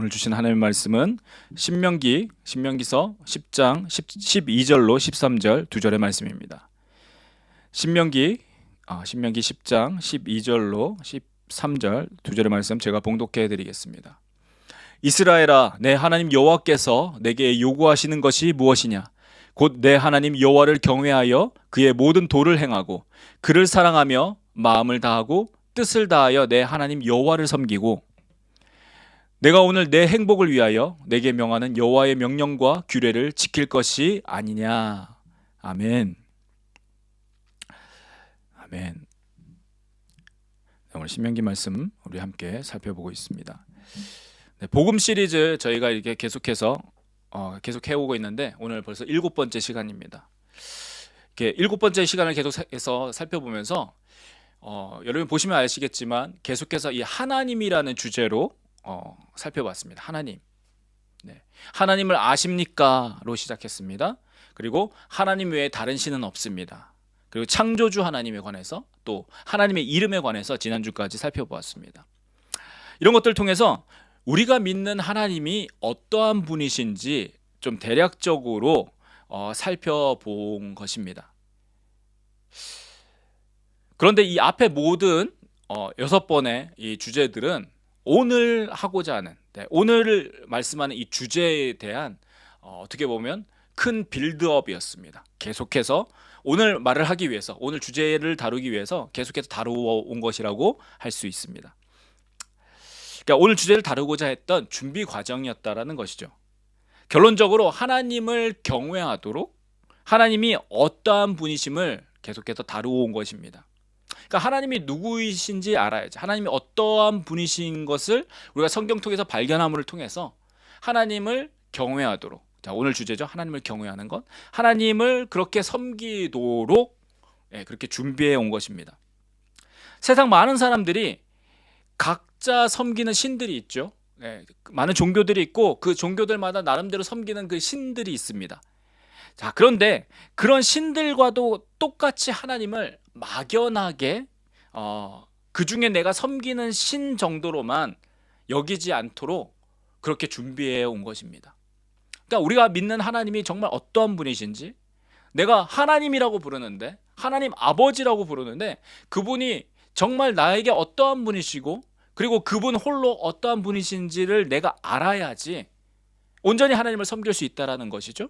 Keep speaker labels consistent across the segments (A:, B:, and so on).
A: 오늘 주신 하나님의 말씀은 신명기서 10장 12절로 13절 두 절의 말씀입니다. 신명기 10장 12절로 13절 두 절의 말씀 제가 봉독해 드리겠습니다. 이스라엘아, 내 하나님 여호와께서 내게 요구하시는 것이 무엇이냐? 곧 내 하나님 여호와를 경외하여 그의 모든 도를 행하고 그를 사랑하며 마음을 다하고 뜻을 다하여 내 하나님 여호와를 섬기고, 내가 오늘 내 행복을 위하여 내게 명하는 여호와의 명령과 규례를 지킬 것이 아니냐. 아멘. 아멘. 오늘 신명기 말씀 우리 함께 살펴보고 있습니다. 복음 시리즈 저희가 이렇게 계속해서 계속 해오고 있는데 오늘 벌써 7번째 시간입니다. 이렇게 7번째 시간을 계속해서 살펴보면서 여러분 보시면 아시겠지만 계속해서 이 하나님이라는 주제로 살펴봤습니다. 하나님. 하나님을 아십니까?로 시작했습니다. 그리고 하나님 외에 다른 신은 없습니다. 그리고 창조주 하나님에 관해서, 또 하나님의 이름에 관해서 지난주까지 살펴보았습니다. 이런 것들을 통해서 우리가 믿는 하나님이 어떠한 분이신지 좀 대략적으로 살펴본 것입니다. 그런데 이 앞에 모든 6번의 이 주제들은 오늘 하고자 하는, 오늘 말씀하는 이 주제에 대한 어떻게 보면 큰 빌드업이었습니다. 계속해서 오늘 말을 하기 위해서, 오늘 주제를 다루기 위해서 계속해서 다루어온 것이라고 할 수 있습니다. 그러니까 오늘 주제를 다루고자 했던 준비 과정이었다라는 것이죠. 결론적으로 하나님을 경외하도록 하나님이 어떠한 분이심을 계속해서 다루어온 것입니다. 그러니까 하나님이 누구이신지 알아야지, 하나님이 어떠한 분이신 것을 우리가 성경 통해서 발견함을 통해서 하나님을 경외하도록, 자 오늘 주제죠. 하나님을 경외하는 것, 하나님을 그렇게 섬기도록 그렇게 준비해 온 것입니다. 세상 많은 사람들이 각자 섬기는 신들이 있죠. 많은 종교들이 있고 그 종교들마다 나름대로 섬기는 그 신들이 있습니다. 자, 그런데 그런 신들과도 똑같이 하나님을 막연하게 그 중에 내가 섬기는 신 정도로만 여기지 않도록 그렇게 준비해 온 것입니다. 그러니까 우리가 믿는 하나님이 정말 어떠한 분이신지, 내가 하나님이라고 부르는데, 하나님 아버지라고 부르는데 그분이 정말 나에게 어떠한 분이시고, 그리고 그분 홀로 어떠한 분이신지를 내가 알아야지 온전히 하나님을 섬길 수 있다라는 것이죠.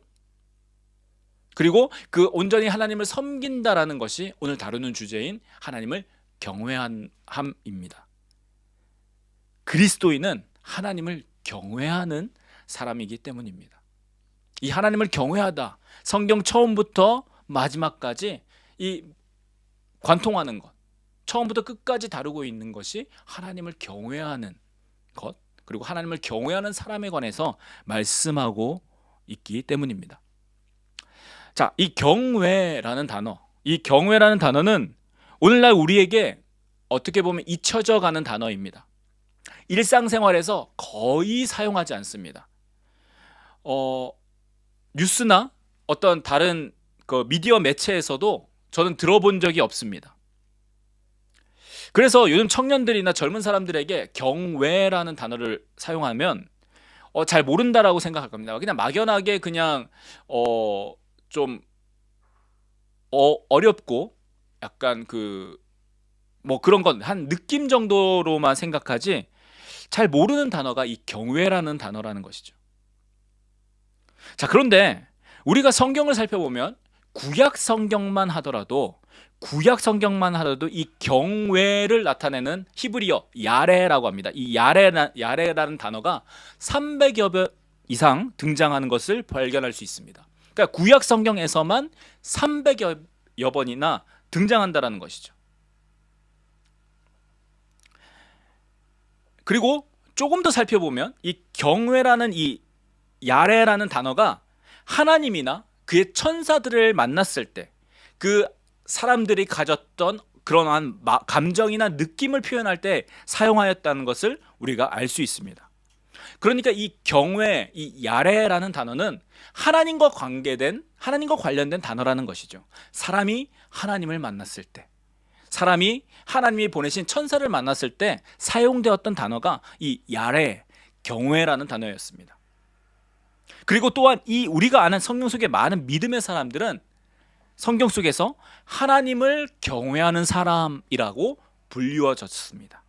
A: 그리고 그 온전히 하나님을 섬긴다라는 것이 오늘 다루는 주제인 하나님을 경외함입니다. 그리스도인은 하나님을 경외하는 사람이기 때문입니다. 이 하나님을 경외하다, 성경 처음부터 마지막까지 이 관통하는 것, 처음부터 끝까지 다루고 있는 것이 하나님을 경외하는 것, 그리고 하나님을 경외하는 사람에 관해서 말씀하고 있기 때문입니다. 자, 이 경외라는 단어, 이 경외라는 단어는 오늘날 우리에게 어떻게 보면 잊혀져 가는 단어입니다. 일상생활에서 거의 사용하지 않습니다. 뉴스나 어떤 다른 그 미디어 매체에서도 저는 들어본 적이 없습니다. 그래서 요즘 청년들이나 젊은 사람들에게 경외라는 단어를 사용하면 잘 모른다라고 생각할 겁니다. 그냥 막연하게 그냥 좀 어렵고 약간 뭐 그런 건 한 느낌 정도로만 생각하지 잘 모르는 단어가 이 경외라는 단어라는 것이죠. 자, 그런데 우리가 성경을 살펴보면 구약 성경만 하더라도 이 경외를 나타내는 히브리어 야레라고 합니다. 이 야레라는 단어가 300여 번 이상 등장하는 것을 발견할 수 있습니다. 그러니까 구약 성경에서만 300여 번이나 등장한다라는 것이죠. 그리고 조금 더 살펴보면 이 경외라는 이 야레라는 단어가 하나님이나 그의 천사들을 만났을 때 그 사람들이 가졌던 그러한 감정이나 느낌을 표현할 때 사용하였다는 것을 우리가 알 수 있습니다. 그러니까 이 경외, 이 야레라는 단어는 하나님과 관련된 단어라는 것이죠. 사람이 하나님을 만났을 때, 사람이 하나님이 보내신 천사를 만났을 때 사용되었던 단어가 이 야레, 경외라는 단어였습니다. 그리고 또한 이 우리가 아는 성경 속의 많은 믿음의 사람들은 성경 속에서 하나님을 경외하는 사람이라고 불리워졌습니다.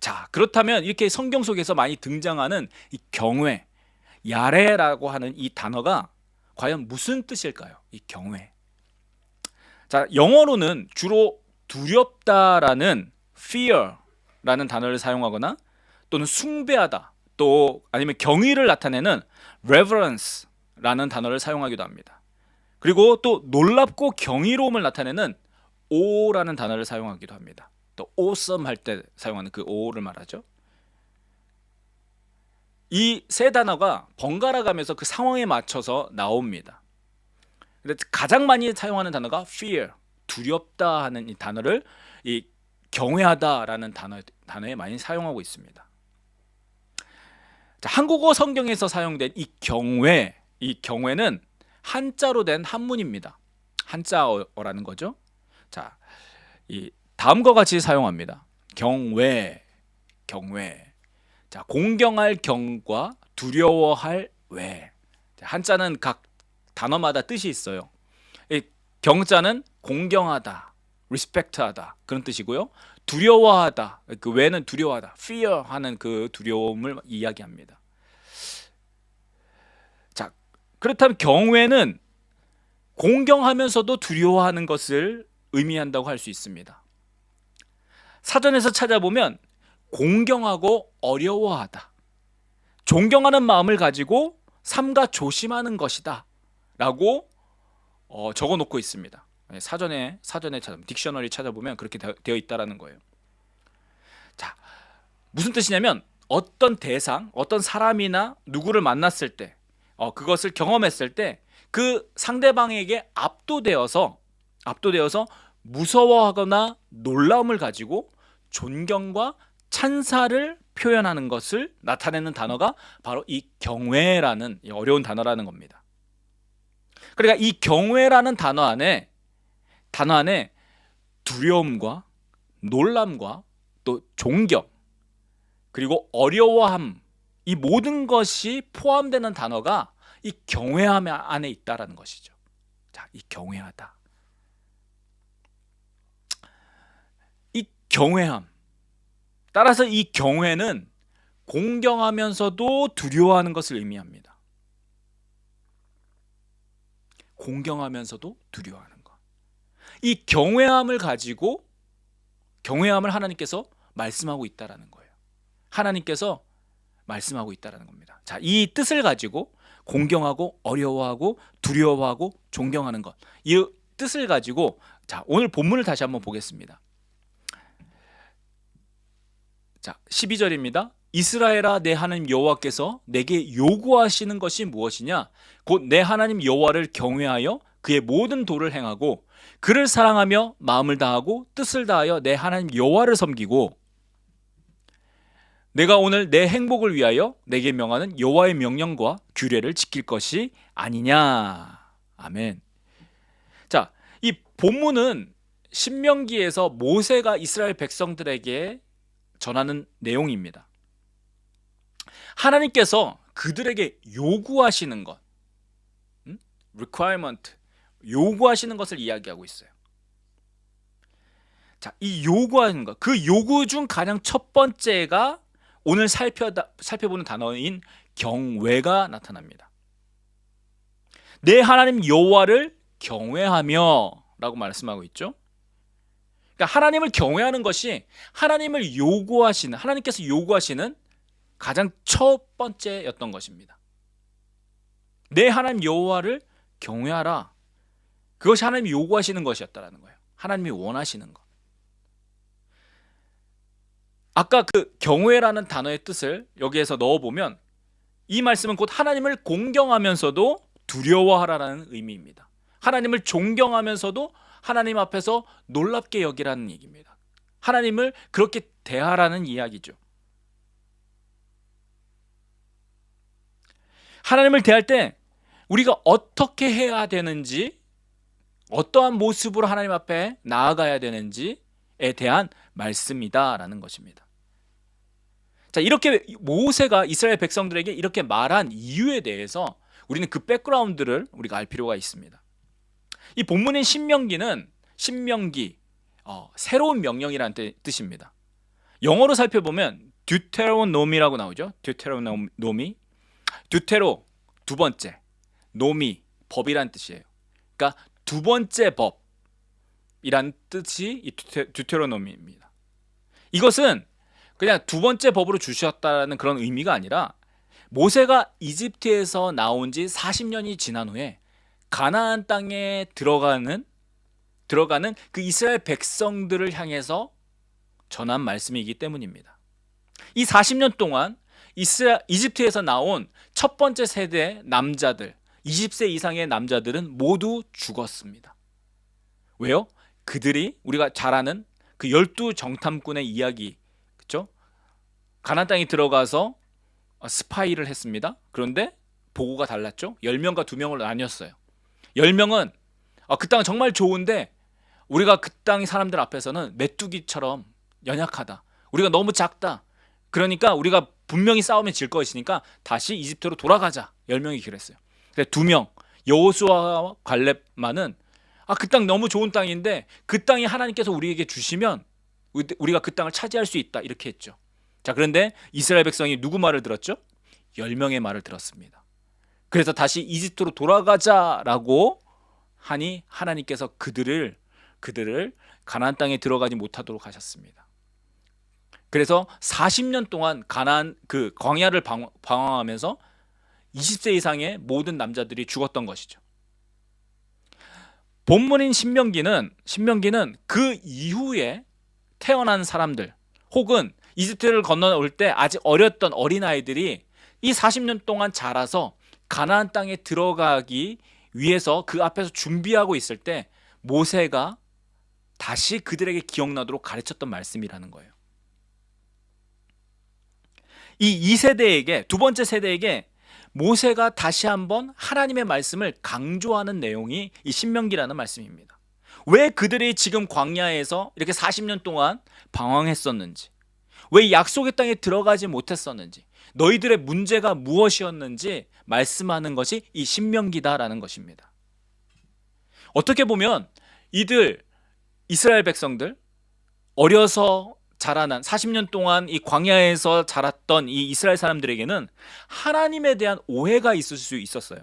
A: 자, 그렇다면 이렇게 성경 속에서 많이 등장하는 이 경외, 야레라고 하는 이 단어가 과연 무슨 뜻일까요? 이 경외. 자, 영어로는 주로 두렵다라는 fear라는 단어를 사용하거나 또는 숭배하다, 또 아니면 경의를 나타내는 reverence라는 단어를 사용하기도 합니다. 그리고 또 놀랍고 경이로움을 나타내는 awe라는 단어를 사용하기도 합니다. 또 awesome 할 때 사용하는 그 awe를 말하죠. 이 세 단어가 번갈아 가면서 그 상황에 맞춰서 나옵니다. 근데 가장 많이 사용하는 단어가 fear, 두렵다 하는 이 단어를 이 경외하다라는 단어에 많이 사용하고 있습니다. 자, 한국어 성경에서 사용된 이 경외는 한자로 된 한문입니다. 한자어라는 거죠. 자, 이 다음과 같이 사용합니다. 경외. 자, 공경할 경과 두려워할 외. 한자는 각 단어마다 뜻이 있어요. 이 경자는 공경하다, 리스펙트하다 그런 뜻이고요. 두려워하다, 그 외는 두려워하다, fear 하는 그 두려움을 이야기합니다. 자, 그렇다면 경외는 공경하면서도 두려워하는 것을 의미한다고 할 수 있습니다. 사전에서 찾아보면 공경하고 어려워하다, 존경하는 마음을 가지고 삼가 조심하는 것이다 라고 적어놓고 있습니다. 사전에 찾아보면, 딕셔너리 찾아보면 그렇게 되어 있다라는 거예요. 자, 무슨 뜻이냐면 어떤 대상, 어떤 사람이나 누구를 만났을 때, 그것을 경험했을 때 그 상대방에게 압도되어서 무서워하거나 놀라움을 가지고 존경과 찬사를 표현하는 것을 나타내는 단어가 바로 이 경외라는 이 어려운 단어라는 겁니다. 그러니까 이 경외라는 단어 안에 두려움과 놀람과 또 존경, 그리고 어려워함, 이 모든 것이 포함되는 단어가 이 경외함 안에 있다라는 것이죠. 자, 이 경외하다. 이 경외함. 따라서 이 경외는 공경하면서도 두려워하는 것을 의미합니다. 공경하면서도 두려워하는 것. 이 경외함을 가지고 경외함을 하나님께서 말씀하고 있다라는 거예요. 하나님께서 말씀하고 있다라는 겁니다. 자, 이 뜻을 가지고 공경하고 어려워하고 두려워하고 존경하는 것, 이 뜻을 가지고 자, 오늘 본문을 다시 한번 보겠습니다. 자, 12절입니다. 이스라엘아, 내 하나님 여호와께서 내게 요구하시는 것이 무엇이냐? 곧 내 하나님 여호와를 경외하여 그의 모든 도를 행하고 그를 사랑하며 마음을 다하고 뜻을 다하여 내 하나님 여호와를 섬기고 내가 오늘 내 행복을 위하여 내게 명하는 여호와의 명령과 규례를 지킬 것이 아니냐. 아멘. 자, 이 본문은 신명기에서 모세가 이스라엘 백성들에게 전하는 내용입니다. 하나님께서 그들에게 요구하시는 것, requirement, 요구하시는 것을 이야기하고 있어요. 자, 이 요구하는 것, 그 요구 중 가장 첫 번째가 오늘 살펴보는 단어인 경외가 나타납니다. 내 하나님 여호와를 경외하며 라고 말씀하고 있죠. 그러니까 하나님을 경외하는 것이 하나님께서 요구하시는 가장 첫 번째였던 것입니다. 내 하나님 여호와를 경외하라. 그것이 하나님이 요구하시는 것이었다라는 거예요. 하나님이 원하시는 것. 아까 그 경외라는 단어의 뜻을 여기에서 넣어보면 이 말씀은 곧 하나님을 공경하면서도 두려워하라는 의미입니다. 하나님을 존경하면서도 하나님 앞에서 놀랍게 여기라는 얘기입니다. 하나님을 그렇게 대하라는 이야기죠. 하나님을 대할 때 우리가 어떻게 해야 되는지, 어떠한 모습으로 하나님 앞에 나아가야 되는지에 대한 말씀이다라는 것입니다. 자, 이렇게 모세가 이스라엘 백성들에게 이렇게 말한 이유에 대해서 우리는 그 백그라운드를 우리가 알 필요가 있습니다. 이 본문인 신명기, 새로운 명령이라는 뜻입니다. 영어로 살펴보면 듀테로노미라고 나오죠. 듀테로노미. 듀테로 두 번째, 노미 법이란 뜻이에요. 그러니까 두 번째 법이란 뜻이 이 듀테로노미입니다. 이것은 그냥 두 번째 법으로 주셨다는 그런 의미가 아니라 모세가 이집트에서 나온 지 40년이 지난 후에 가나안 땅에 들어가는 그 이스라엘 백성들을 향해서 전한 말씀이기 때문입니다. 이 40년 동안 이집트에서 나온 첫 번째 세대 남자들, 20세 이상의 남자들은 모두 죽었습니다. 왜요? 그들이 우리가 잘 아는 그 12정탐꾼의 이야기, 그렇죠? 가나안 땅에 들어가서 스파이를 했습니다. 그런데 보고가 달랐죠. 10명과 2명으로 나뉘었어요. 10명은 그 땅은 정말 좋은데 우리가 그 땅 사람들 앞에서는 메뚜기처럼 연약하다. 우리가 너무 작다. 그러니까 우리가 분명히 싸우면 질 것이니까 다시 이집트로 돌아가자. 10명이 그랬어요. 근데 2명, 여호수아와 갈렙만은 그 땅 너무 좋은 땅인데 그 땅이 하나님께서 우리에게 주시면 우리가 그 땅을 차지할 수 있다. 이렇게 했죠. 자, 그런데 이스라엘 백성이 누구 말을 들었죠? 10명의 말을 들었습니다. 그래서 다시 이집트로 돌아가자라고 하니 하나님께서 그들을 가나안 땅에 들어가지 못하도록 하셨습니다. 그래서 40년 동안 가나안 그 광야를 방황하면서 20세 이상의 모든 남자들이 죽었던 것이죠. 본문인 신명기는 그 이후에 태어난 사람들 혹은 이집트를 건너올 때 아직 어렸던 어린아이들이 이 40년 동안 자라서 가나안 땅에 들어가기 위해서 그 앞에서 준비하고 있을 때 모세가 다시 그들에게 기억나도록 가르쳤던 말씀이라는 거예요. 이 2세대에게, 두 번째 세대에게 모세가 다시 한번 하나님의 말씀을 강조하는 내용이 이 신명기라는 말씀입니다. 왜 그들이 지금 광야에서 이렇게 40년 동안 방황했었는지, 왜 약속의 땅에 들어가지 못했었는지, 너희들의 문제가 무엇이었는지 말씀하는 것이 이 신명기다라는 것입니다. 어떻게 보면 이스라엘 백성들, 어려서 자라난 40년 동안 이 광야에서 자랐던 이 이스라엘 사람들에게는 하나님에 대한 오해가 있을 수 있었어요.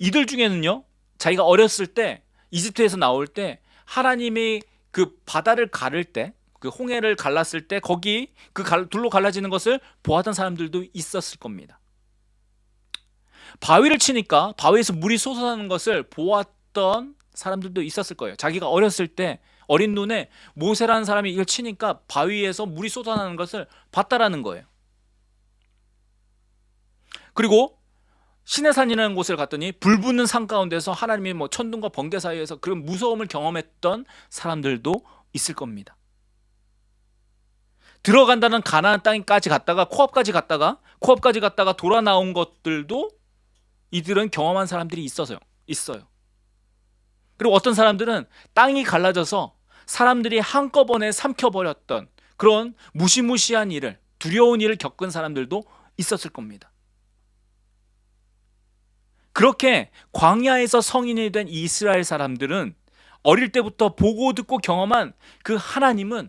A: 이들 중에는요, 자기가 어렸을 때 이집트에서 나올 때 하나님이 그 바다를 가를 때, 그 홍해를 갈랐을 때 거기 그 둘로 갈라지는 것을 보았던 사람들도 있었을 겁니다. 바위를 치니까 바위에서 물이 솟아나는 것을 보았던 사람들도 있었을 거예요. 자기가 어렸을 때 어린 눈에 모세라는 사람이 이걸 치니까 바위에서 물이 쏟아나는 것을 봤다라는 거예요. 그리고 시내산이라는 곳을 갔더니 불 붙는 산 가운데서 하나님이 천둥과 번개 사이에서 그런 무서움을 경험했던 사람들도 있을 겁니다. 들어간다는 가나안 땅까지 갔다가 코앞까지 갔다가 돌아 나온 것들도 이들은 경험한 사람들이 있어요. 그리고 어떤 사람들은 땅이 갈라져서 사람들이 한꺼번에 삼켜버렸던 그런 무시무시한 일을, 두려운 일을 겪은 사람들도 있었을 겁니다. 그렇게 광야에서 성인이 된 이스라엘 사람들은 어릴 때부터 보고 듣고 경험한 그 하나님에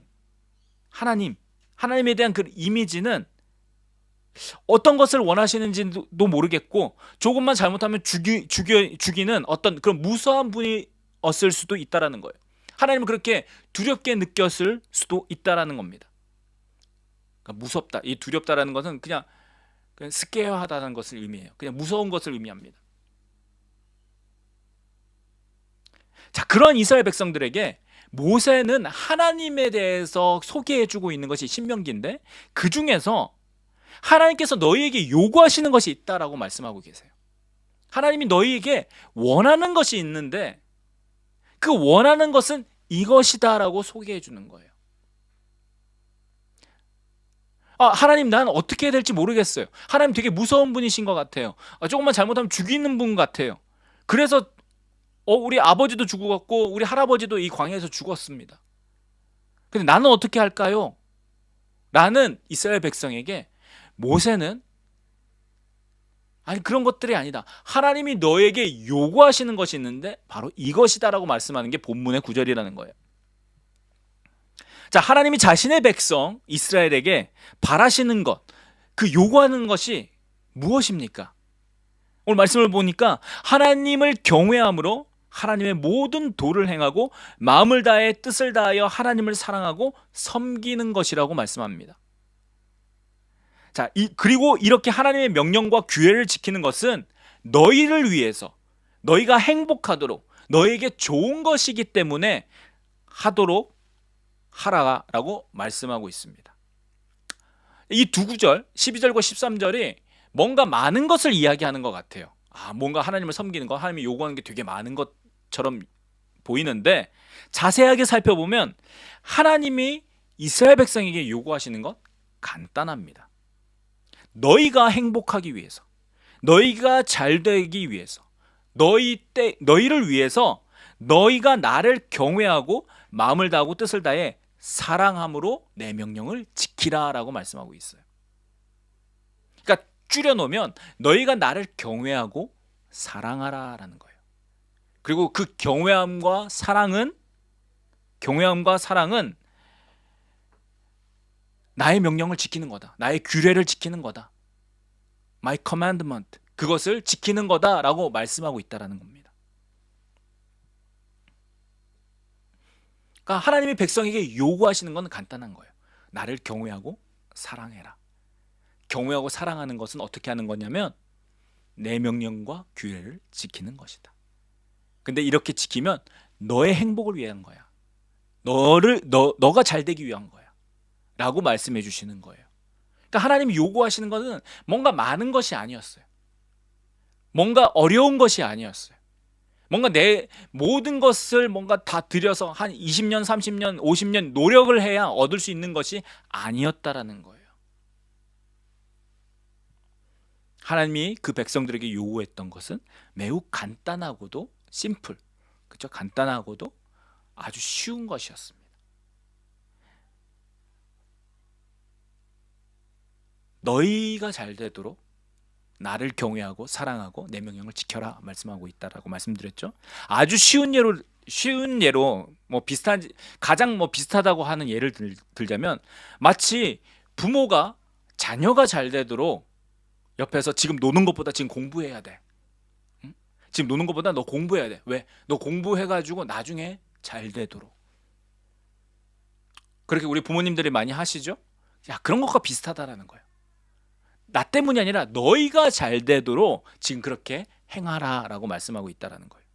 A: 대한 그 이미지는 어떤 것을 원하시는지도 모르겠고 조금만 잘못하면 죽이는 어떤 그런 무서운 분이었을 수도 있다라는 거예요. 하나님은 그렇게 두렵게 느꼈을 수도 있다라는 겁니다. 그러니까 무섭다, 이 두렵다라는 것은 그냥 스케어하다는 것을 의미해요. 그냥 무서운 것을 의미합니다. 자, 그런 이스라엘 백성들에게 모세는 하나님에 대해서 소개해주고 있는 것이 신명기인데 그 중에서 하나님께서 너희에게 요구하시는 것이 있다라고 말씀하고 계세요. 하나님이 너희에게 원하는 것이 있는데 그 원하는 것은 이것이다라고 소개해 주는 거예요. 하나님, 난 어떻게 해야 될지 모르겠어요. 하나님 되게 무서운 분이신 것 같아요. 조금만 잘못하면 죽이는 분 같아요. 그래서 우리 아버지도 죽었고 우리 할아버지도 이 광야에서 죽었습니다. 근데 나는 어떻게 할까요? 라는 이스라엘 백성에게 모세는 아니 그런 것들이 아니다. 하나님이 너에게 요구하시는 것이 있는데 바로 이것이다라고 말씀하는 게 본문의 구절이라는 거예요. 자, 하나님이 자신의 백성 이스라엘에게 바라시는 것, 그 요구하는 것이 무엇입니까? 오늘 말씀을 보니까 하나님을 경외함으로 하나님의 모든 도를 행하고 마음을 다해 뜻을 다하여 하나님을 사랑하고 섬기는 것이라고 말씀합니다. 자, 그리고 이렇게 하나님의 명령과 규례를 지키는 것은 너희를 위해서, 너희가 행복하도록, 너희에게 좋은 것이기 때문에 하도록 하라라고 말씀하고 있습니다. 이 두 구절, 12절과 13절이 뭔가 많은 것을 이야기하는 것 같아요. 뭔가 하나님을 섬기는 것, 하나님이 요구하는 게 되게 많은 것처럼 보이는데 자세하게 살펴보면 하나님이 이스라엘 백성에게 요구하시는 것 간단합니다. 너희가 행복하기 위해서, 너희가 잘 되기 위해서, 너희를 위해서 너희가 나를 경외하고 마음을 다하고 뜻을 다해 사랑함으로 내 명령을 지키라라고 말씀하고 있어요. 그러니까 줄여놓으면 너희가 나를 경외하고 사랑하라라는 거예요. 그리고 그 경외함과 사랑은 나의 명령을 지키는 거다. 나의 규례를 지키는 거다. My commandment. 그것을 지키는 거다라고 말씀하고 있다라는 겁니다. 그러니까 하나님이 백성에게 요구하시는 건 간단한 거예요. 나를 경외하고 사랑해라. 경외하고 사랑하는 것은 어떻게 하는 거냐면 내 명령과 규례를 지키는 것이다. 근데 이렇게 지키면 너의 행복을 위한 거야. 너가 잘 되기 위한 거야. 라고 말씀해 주시는 거예요. 그러니까 하나님이 요구하시는 것은 뭔가 많은 것이 아니었어요. 뭔가 어려운 것이 아니었어요. 뭔가 내 모든 것을 뭔가 다 들여서 한 20년, 30년, 50년 노력을 해야 얻을 수 있는 것이 아니었다라는 거예요. 하나님이 그 백성들에게 요구했던 것은 매우 간단하고도 심플, 그렇죠? 간단하고도 아주 쉬운 것이었습니다. 너희가 잘 되도록 나를 경외하고 사랑하고 내 명령을 지켜라 말씀하고 있다라고 말씀드렸죠. 아주 쉬운 예로 가장 비슷하다고 하는 예를 들자면 마치 부모가 자녀가 잘 되도록 옆에서 지금 노는 것보다 지금 공부해야 돼. 응? 지금 노는 것보다 너 공부해야 돼. 왜? 너 공부해가지고 나중에 잘 되도록. 그렇게 우리 부모님들이 많이 하시죠? 야, 그런 것과 비슷하다라는 거예요. 나 때문이 아니라 너희가 잘 되도록 지금 그렇게 행하라라고 말씀하고 있다라는 거예요.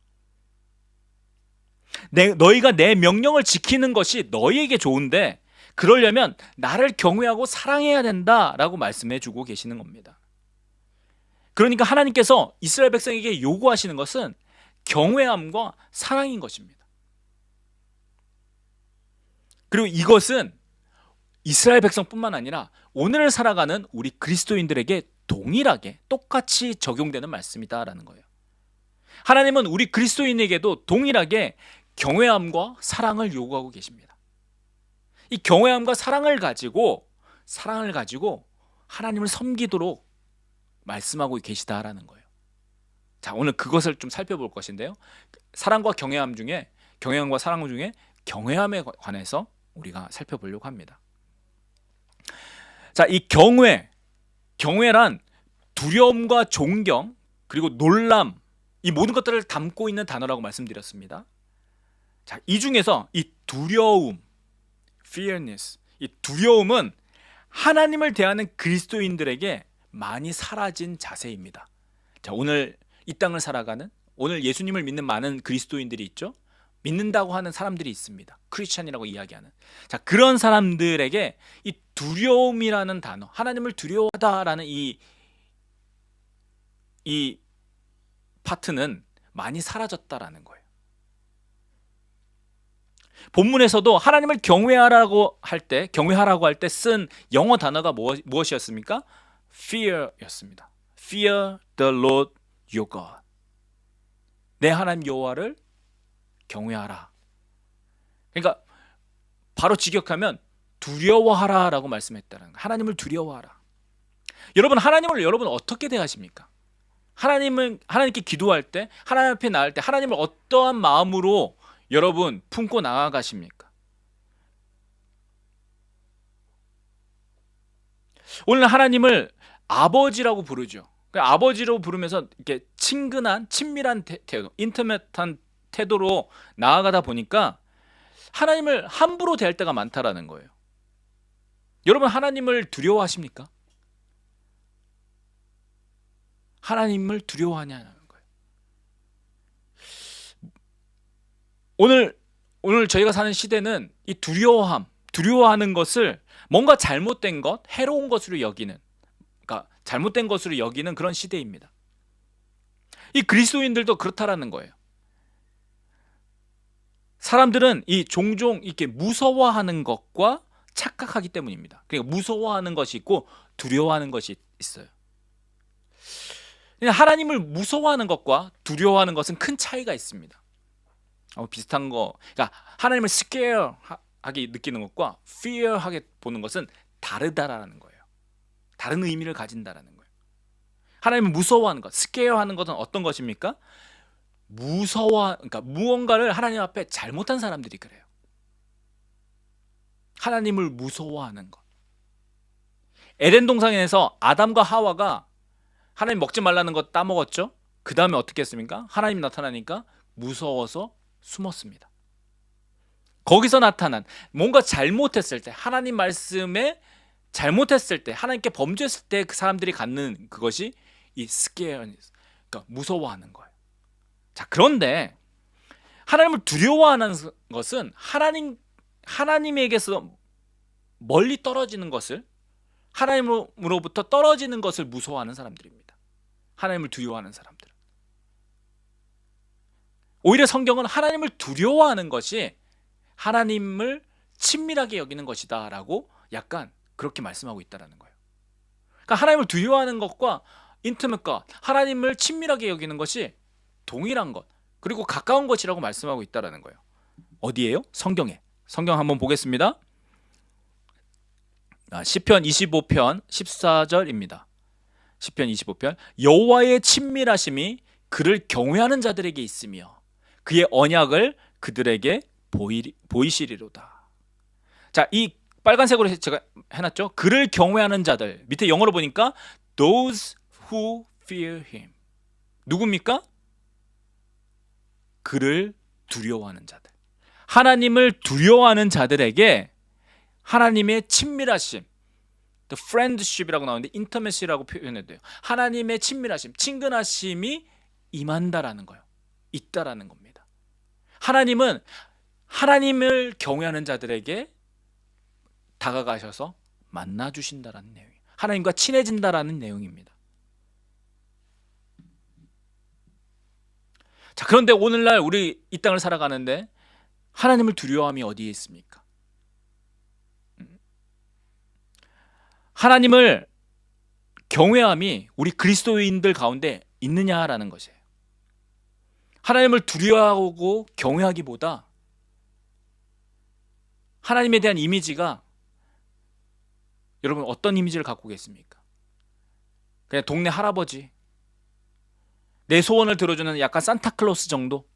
A: 너희가 내 명령을 지키는 것이 너희에게 좋은데 그러려면 나를 경외하고 사랑해야 된다라고 말씀해 주고 계시는 겁니다. 그러니까 하나님께서 이스라엘 백성에게 요구하시는 것은 경외함과 사랑인 것입니다. 그리고 이것은 이스라엘 백성뿐만 아니라 오늘을 살아가는 우리 그리스도인들에게 동일하게 똑같이 적용되는 말씀이다라는 거예요. 하나님은 우리 그리스도인에게도 동일하게 경외함과 사랑을 요구하고 계십니다. 이 경외함과 사랑을 가지고 하나님을 섬기도록 말씀하고 계시다라는 거예요. 자, 오늘 그것을 좀 살펴볼 것인데요. 경외함과 사랑 중에 경외함에 관해서 우리가 살펴보려고 합니다. 자, 이 경외란 두려움과 존경 그리고 놀람, 이 모든 것들을 담고 있는 단어라고 말씀드렸습니다. 자, 이 중에서 이 두려움, fearness, 이 두려움은 하나님을 대하는 그리스도인들에게 많이 사라진 자세입니다. 자, 오늘 이 땅을 살아가는, 오늘 예수님을 믿는 많은 그리스도인들이 있죠. 믿는다고 하는 사람들이 있습니다. 크리스찬이라고 이야기하는. 자, 그런 사람들에게 이 두려움이라는 단어, 하나님을 두려워하다라는 이 파트는 많이 사라졌다라는 거예요. 본문에서도 하나님을 경외하라고 할 때 쓴 영어 단어가 무엇이었습니까? fear였습니다. Fear the Lord your God. 내 하나님 여호와를 경외하라. 그러니까 바로 직역하면 두려워하라라고 말씀했다는 거예요. 하나님을 두려워하라. 여러분, 하나님을 여러분 어떻게 대하십니까? 하나님께 기도할 때, 하나님 앞에 나갈 때 하나님을 어떠한 마음으로 여러분 품고 나아가십니까? 오늘 하나님을 아버지라고 부르죠. 아버지로 부르면서 이렇게 친근한, 친밀한 태도, 인티메트한 태도로 나아가다 보니까 하나님을 함부로 대할 때가 많다라는 거예요. 여러분, 하나님을 두려워하십니까? 하나님을 두려워하냐는 거예요. 오늘 저희가 사는 시대는 이 두려워하는 것을 뭔가 잘못된 것, 해로운 것으로 여기는, 그러니까 잘못된 것으로 여기는 그런 시대입니다. 이 그리스도인들도 그렇다라는 거예요. 사람들은 이 종종 이렇게 무서워하는 것과 착각하기 때문입니다. 그러니까 무서워하는 것이 있고 두려워하는 것이 있어요. 하나님을 무서워하는 것과 두려워하는 것은 큰 차이가 있습니다. 비슷한 거, 그러니까 하나님을 scare하게 느끼는 것과 fear하게 보는 것은 다르다라는 거예요. 다른 의미를 가진다라는 거예요. 하나님을 무서워하는 것, scare하는 것은 어떤 것입니까? 그러니까 무언가를 하나님 앞에 잘못한 사람들이 그래요. 하나님을 무서워하는 것. 에덴 동산에서 아담과 하와가 하나님 먹지 말라는 거 따먹었죠? 그 다음에 어떻게 했습니까? 하나님이 나타나니까 무서워서 숨었습니다. 거기서 나타난 뭔가 잘못했을 때, 하나님 말씀에 잘못했을 때, 하나님께 범죄했을 때 그 사람들이 갖는 그것이 이 scaredness, 그러니까 무서워하는 거예요. 자, 그런데 하나님을 두려워하는 것은 하나님에게서 멀리 떨어지는 것을, 하나님으로부터 떨어지는 것을 무서워하는 사람들입니다. 하나님을 두려워하는 사람들. 오히려 성경은 하나님을 두려워하는 것이 하나님을 친밀하게 여기는 것이다 라고 약간 그렇게 말씀하고 있다는 거예요. 그러니까 하나님을 두려워하는 것과 인티메트가 하나님을 친밀하게 여기는 것이 동일한 것, 그리고 가까운 것이라고 말씀하고 있다는 거예요. 어디예요? 성경에. 성경 한번 보겠습니다. 시편 25편 14절입니다. 시편 25편, 여호와의 친밀하심이 그를 경외하는 자들에게 있으며 그의 언약을 그들에게 보이시리로다. 자, 이 빨간색으로 제가 해놨죠. 그를 경외하는 자들. 밑에 영어로 보니까 those who fear him. 누굽니까? 그를 두려워하는 자들. 하나님을 두려워하는 자들에게 하나님의 친밀하심, the friendship이라고 나오는데 intimacy라고 표현해도 돼요. 하나님의 친밀하심, 친근하심이 임한다라는 거예요. 있다라는 겁니다. 하나님은 하나님을 경외하는 자들에게 다가가셔서 만나주신다라는 내용이에요. 하나님과 친해진다라는 내용입니다. 자, 그런데 오늘날 우리 이 땅을 살아가는데 하나님을 두려워함이 어디에 있습니까? 하나님을 경외함이 우리 그리스도인들 가운데 있느냐라는 것이에요. 하나님을 두려워하고 경외하기보다 하나님에 대한 이미지가, 여러분 어떤 이미지를 갖고 계십니까? 그냥 동네 할아버지, 내 소원을 들어주는 약간 산타클로스 정도?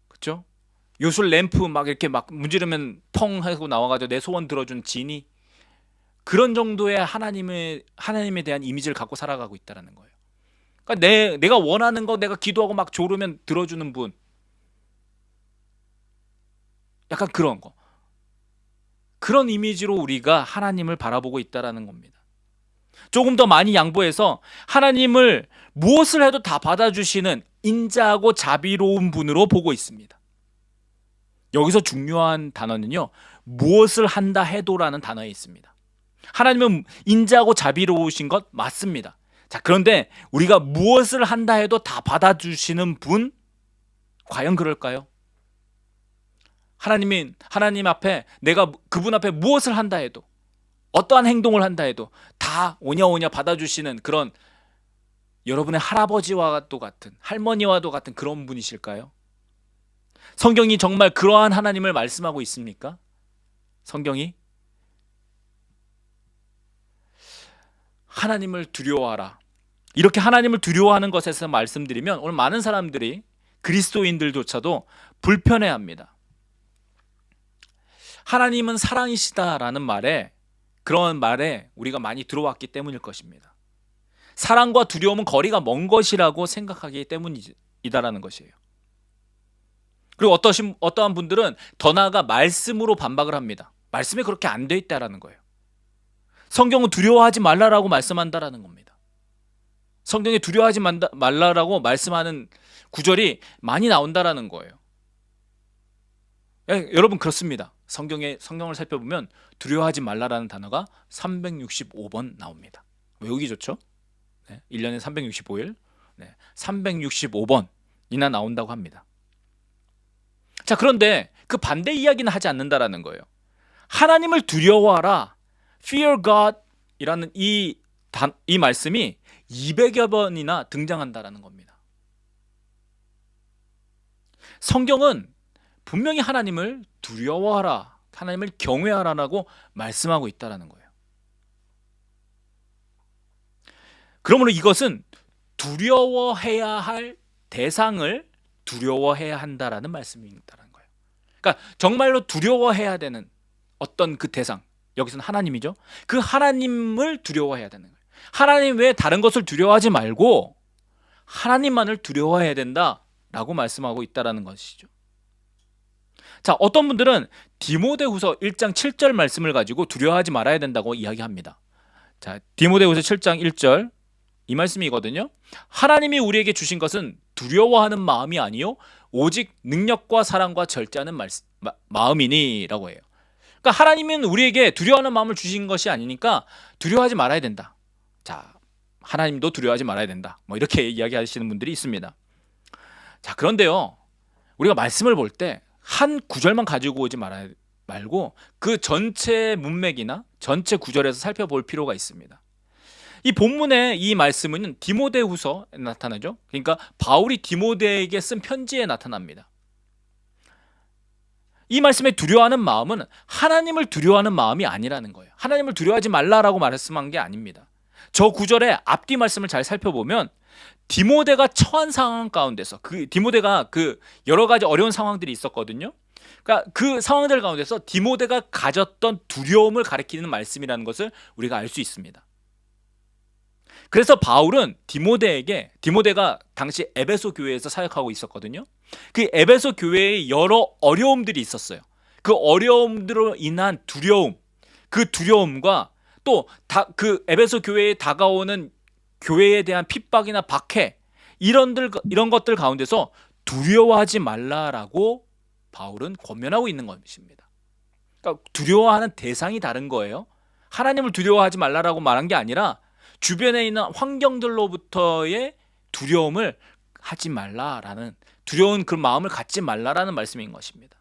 A: 그렇죠? 요술 램프 막 이렇게 막 문지르면 펑 하고 나와가지고 내 소원 들어준 지니, 그런 정도의 하나님에 대한 이미지를 갖고 살아가고 있다는 거예요. 그러니까 내가 원하는 거 내가 기도하고 막 조르면 들어주는 분, 약간 그런 거, 그런 이미지로 우리가 하나님을 바라보고 있다는 겁니다. 조금 더 많이 양보해서 하나님을 무엇을 해도 다 받아주시는 인자하고 자비로운 분으로 보고 있습니다. 여기서 중요한 단어는요, 무엇을 한다 해도라는 단어에 있습니다. 하나님은 인자하고 자비로우신 것 맞습니다. 자, 그런데 우리가 무엇을 한다 해도 다 받아주시는 분, 과연 그럴까요? 하나님 앞에, 내가 그분 앞에 무엇을 한다 해도, 어떠한 행동을 한다 해도 다 오냐오냐 받아주시는 그런, 여러분의 할아버지와도 같은, 할머니와도 같은 그런 분이실까요? 성경이 정말 그러한 하나님을 말씀하고 있습니까? 성경이 하나님을 두려워하라. 이렇게 하나님을 두려워하는 것에서 말씀드리면 오늘 많은 사람들이 그리스도인들조차도 불편해합니다. 하나님은 사랑이시다라는 말에 그런 말에 우리가 많이 들어왔기 때문일 것입니다. 사랑과 두려움은 거리가 먼 것이라고 생각하기 때문이다라는 것이에요. 그리고 어떠한 분들은 더 나아가 말씀으로 반박을 합니다. 말씀에 그렇게 안 돼 있다라는 거예요. 성경은 두려워하지 말라라고 말씀한다라는 겁니다. 성경에 두려워하지 말라라고 말씀하는 구절이 많이 나온다라는 거예요. 여러분 그렇습니다. 성경을 살펴보면 두려워하지 말라라는 단어가 365번 나옵니다. 외우기 좋죠? 1년에 365일 365번이나 나온다고 합니다. 자, 그런데 그 반대 이야기는 하지 않는다라는 거예요. 하나님을 두려워하라, fear God 이라는 이 말씀이 200여 번이나 등장한다라는 겁니다. 성경은 분명히 하나님을 두려워하라, 하나님을 경외하라라고 말씀하고 있다라는 거예요. 그러므로 이것은 두려워해야 할 대상을 두려워해야 한다라는 말씀이다라는 거예요. 그러니까 정말로 두려워해야 되는 어떤 그 대상, 여기서는 하나님이죠. 그 하나님을 두려워해야 되는 거예요. 하나님 외에 다른 것을 두려워하지 말고 하나님만을 두려워해야 된다라고 말씀하고 있다라는 것이죠. 자, 어떤 분들은 디모데후서 1장 7절 말씀을 가지고 두려워하지 말아야 된다고 이야기합니다. 자, 디모데후서 7장 1절 이 말씀이거든요. 하나님이 우리에게 주신 것은 두려워하는 마음이 아니요 오직 능력과 사랑과 절제하는 마음이니라고 해요. 그러니까 하나님은 우리에게 두려워하는 마음을 주신 것이 아니니까 두려워하지 말아야 된다. 자, 하나님도 두려워하지 말아야 된다. 뭐 이렇게 이야기하시는 분들이 있습니다. 자, 그런데요, 우리가 말씀을 볼 때 한 구절만 가지고 오지 말고 그 전체 문맥이나 전체 구절에서 살펴볼 필요가 있습니다. 이 본문의 이 말씀은 디모데후서에 나타나죠. 그러니까 바울이 디모데에게 쓴 편지에 나타납니다. 이 말씀에 두려워하는 마음은 하나님을 두려워하는 마음이 아니라는 거예요. 하나님을 두려워하지 말라라고 말씀한 게 아닙니다. 저 구절의 앞뒤 말씀을 잘 살펴보면 디모데가 처한 상황 가운데서 디모데가 여러 가지 어려운 상황들이 있었거든요. 그러니까 그 상황들 가운데서 디모데가 가졌던 두려움을 가리키는 말씀이라는 것을 우리가 알 수 있습니다. 그래서 바울은 디모데가 당시 에베소 교회에서 사역하고 있었거든요. 그 에베소 교회에 여러 어려움들이 있었어요. 그 어려움들로 인한 두려움, 그 두려움과 또 그 에베소 교회에 다가오는 교회에 대한 핍박이나 박해 이런 것들 가운데서 두려워하지 말라라고 바울은 권면하고 있는 것입니다. 그러니까 두려워하는 대상이 다른 거예요. 하나님을 두려워하지 말라라고 말한 게 아니라 주변에 있는 환경들로부터의 두려움을 하지 말라라는, 두려운 그 마음을 갖지 말라라는 말씀인 것입니다.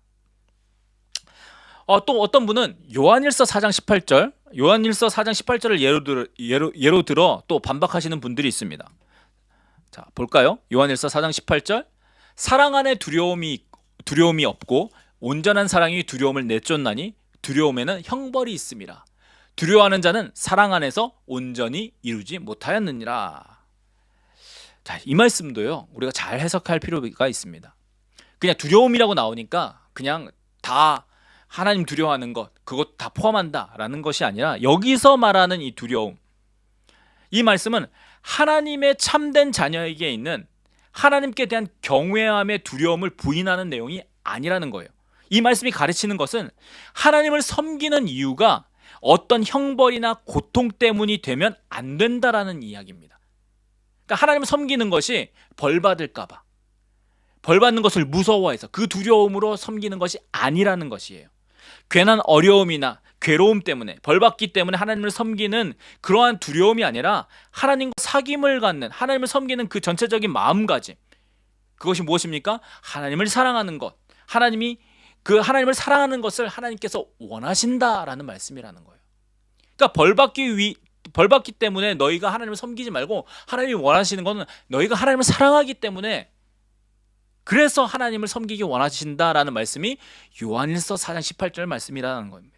A: 또 어떤 분은 요한일서 4장 18절을 예로 들어 또 반박하시는 분들이 있습니다. 자, 볼까요? 요한일서 4장 18절. 사랑 안에 두려움이 없고 온전한 사랑이 두려움을 내쫓나니 두려움에는 형벌이 있음이라. 두려워하는 자는 사랑 안에서 온전히 이루지 못하였느니라. 자, 이 말씀도요, 우리가 잘 해석할 필요가 있습니다. 그냥 두려움이라고 나오니까 그냥 다 하나님 두려워하는 것, 그것 다 포함한다라는 것이 아니라 여기서 말하는 이 두려움, 이 말씀은 하나님의 참된 자녀에게 있는 하나님께 대한 경외함의 두려움을 부인하는 내용이 아니라는 거예요. 이 말씀이 가르치는 것은 하나님을 섬기는 이유가 어떤 형벌이나 고통 때문이 되면 안 된다라는 이야기입니다. 그러니까 하나님을 섬기는 것이 벌 받을까 봐, 벌 받는 것을 무서워해서 그 두려움으로 섬기는 것이 아니라는 것이에요. 괜한 어려움이나 괴로움 때문에, 벌 받기 때문에 하나님을 섬기는 그러한 두려움이 아니라 하나님과 사귐을 갖는, 하나님을 섬기는 그 전체적인 마음가짐, 그것이 무엇입니까? 하나님을 사랑하는 것, 하나님을 사랑하는 것을 하나님께서 원하신다라는 말씀이라는 거예요. 그러니까 벌 받기 때문에 너희가 하나님을 섬기지 말고, 하나님이 원하시는 것은 너희가 하나님을 사랑하기 때문에, 그래서 하나님을 섬기기 원하신다라는 말씀이 요한일서 4장 18절 말씀이라는 겁니다.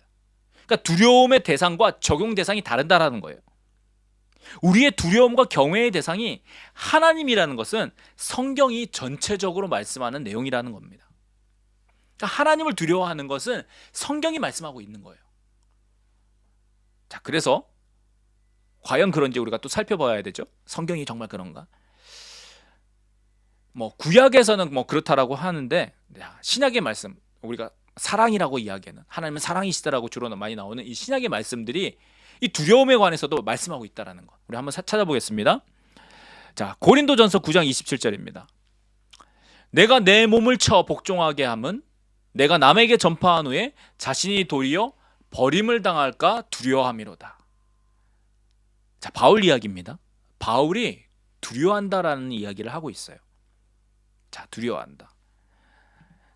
A: 그러니까 두려움의 대상과 적용 대상이 다르다라는 거예요. 우리의 두려움과 경외의 대상이 하나님이라는 것은 성경이 전체적으로 말씀하는 내용이라는 겁니다. 그러니까 하나님을 두려워하는 것은 성경이 말씀하고 있는 거예요. 자, 그래서 과연 그런지 우리가 또 살펴봐야 되죠. 성경이 정말 그런가? 구약에서는 그렇다라고 하는데, 신약의 말씀, 우리가 사랑이라고 이야기하는, 하나님은 사랑이시다라고 주로 많이 나오는 이 신약의 말씀들이 이 두려움에 관해서도 말씀하고 있다라는 것, 우리 한번 찾아보겠습니다. 자, 고린도전서 9장 27절입니다. 내가 내 몸을 쳐 복종하게 함은 내가 남에게 전파한 후에 자신이 도리어 버림을 당할까 두려워함이로다. 자, 바울 이야기입니다. 바울이 두려워한다라는 이야기를 하고 있어요. 자, 두려워한다.